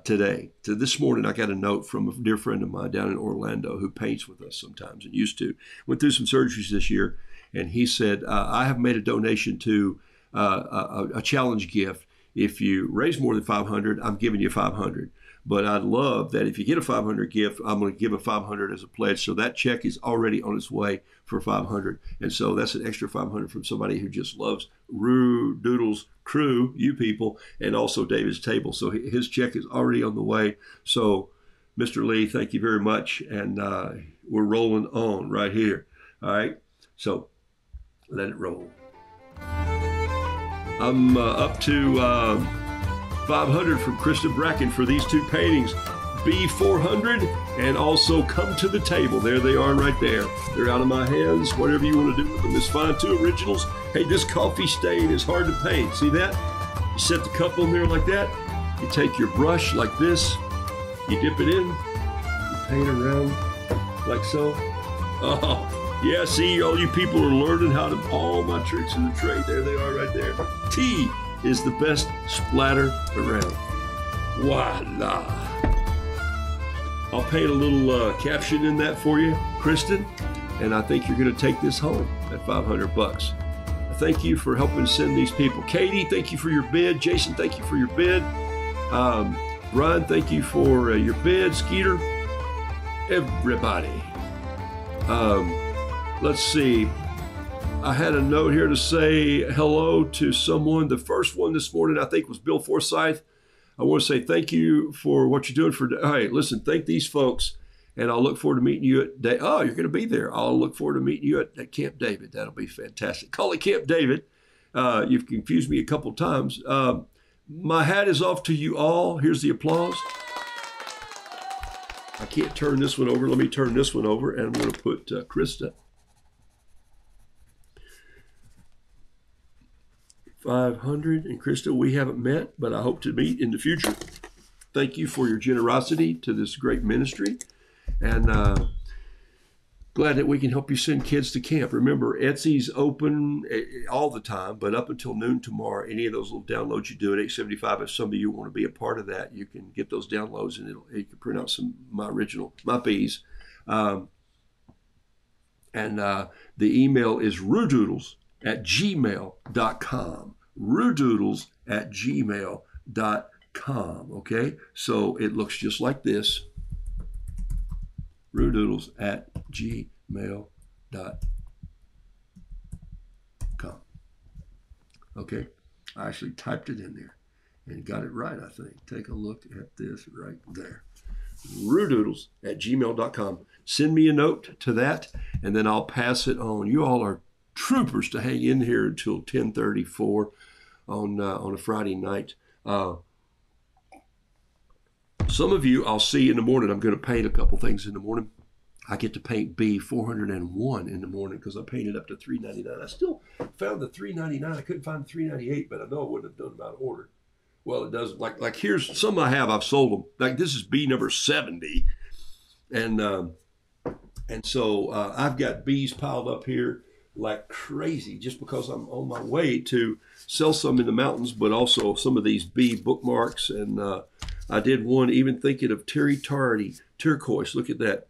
today, to this morning, I got a note from a dear friend of mine down in Orlando who paints with us sometimes and used to. Went through some surgeries this year, and he said, I have made a donation to a challenge gift. If you raise more than 500, I'm giving you 500. But I'd love that if you get a 500 gift, I'm going to give a 500 as a pledge. So that check is already on its way for 500. And so that's an extra 500 from somebody who just loves Roux Doodles crew, you people, and also David's Table. So his check is already on the way. So Mr. Lee, thank you very much. And we're rolling on right here. All right. So let it roll. I'm up to 500 from Krista Bracken for these 2 paintings, B400 and also Come to the Table. There they are right there. They're out of my hands. Whatever you want to do with them is fine. 2 originals. Hey, this coffee stain is hard to paint. See that? You set the cup on there like that. You take your brush like this, You dip it in, you paint around like so. Oh, yeah, see, all you people are learning how to, all my tricks in the trade. There they are right there. T is the best splatter around. Voila. I'll paint a little caption in that for you, Kristen, and I think you're going to take this home at $500. Thank you for helping send these people. Katie, thank you for your bid. Jason, thank you for your bid. Brian, thank you for your bid. Skeeter, everybody. Let's see. I had a note here to say hello to someone. The first one this morning, I think, was Bill Forsyth. I want to say thank you for what you're doing for. Hey, listen, thank these folks, and I'll look forward to meeting you at. Oh, you're going to be there. I'll look forward to meeting you at Camp David. That'll be fantastic. Call it Camp David. You've confused me a couple times. My hat is off to you all. Here's the applause. I can't turn this one over. Let me turn this one over, and I'm going to put Krista. 500. And Krista, we haven't met, but I hope to meet in the future. Thank you for your generosity to this great ministry. And glad that we can help you send kids to camp. Remember, Etsy's open all the time, but up until noon tomorrow, any of those little downloads you do at $8.75, if some of you want to be a part of that, you can get those downloads, and you can print out some my bees. And the email is roodoodles@gmail.com. roodoodles@gmail.com. Okay, so it looks just like this. roodoodles@gmail.com. Okay, I actually typed it in there and got it right, I think. Take a look at this right there. roodoodles@gmail.com. Send me a note to that, and then I'll pass it on. You all are troopers to hang in here until 10:34 on a Friday night. Some of you I'll see in the morning. I'm going to paint a couple things in the morning. I get to paint B 401 in the morning because I painted up to 399. I still found the 399. I couldn't find the 398, but I know I wouldn't have done them out of order. Well, it doesn't. Like here's some I've sold them. Like this is B number 70, and so I've got B's piled up here like crazy just because I'm on my way to sell some in the mountains, but also some of these B bookmarks. And I did one even thinking of Terry Tardy turquoise. Look at that.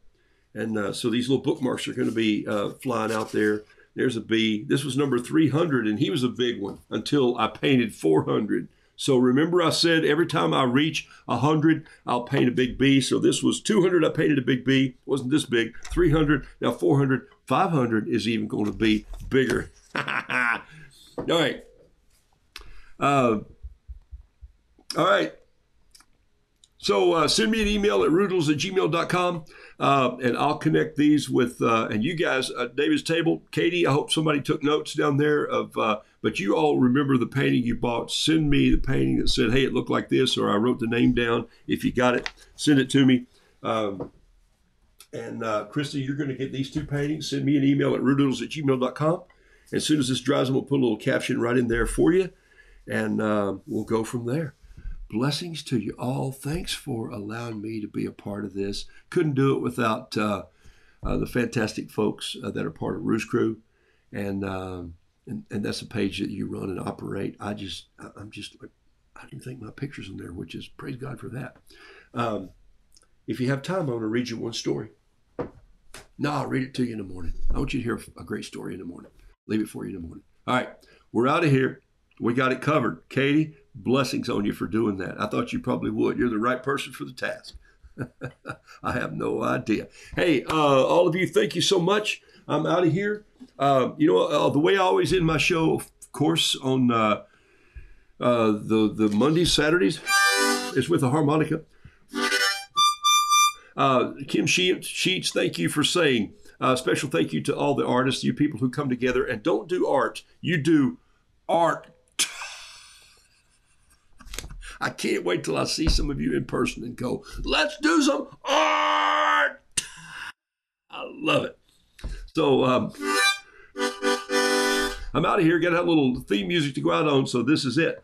And so these little bookmarks are going to be flying out there. There's a B. This was number 300, and he was a big one until I painted 400. So remember I said every time I reach 100, I'll paint a big B. So this was 200, I painted a big B. It wasn't this big. 300, now 400. 500 is even going to be bigger. All right. All right. So send me an email at roodoodles@gmail.com, and I'll connect these with, and you guys, David's Table. Katie, I hope somebody took notes down there of, but you all remember the painting you bought. Send me the painting that said, hey, it looked like this, or I wrote the name down. If you got it, send it to me. And Krista, you're going to get these two paintings. Send me an email at roodoodles@gmail.com. As soon as this dries, we'll put a little caption right in there for you, and we'll go from there. Blessings to you all. Thanks for allowing me to be a part of this. Couldn't do it without the fantastic folks that are part of Roost Crew, and that's a page that you run and operate. I'm just like, I didn't think my pictures in there, which is praise God for that. If you have time, I'm going to read you one story. No, I'll read it to you in the morning. I want you to hear a great story in the morning. Leave it for you in the morning. All right, we're out of here. We got it covered. Katie, blessings on you for doing that. I thought you probably would. You're the right person for the task. I have no idea. Hey, all of you, thank you so much. I'm out of here. The way I always end my show, of course, on the Mondays, Saturdays, is with a harmonica. Kim Sheets, thank you for saying. Special thank you to all the artists, you people who come together and don't do art. You do art. I can't wait till I see some of you in person and go, let's do some art. I love it. So I'm out of here. Got to have a little theme music to go out on. So this is it.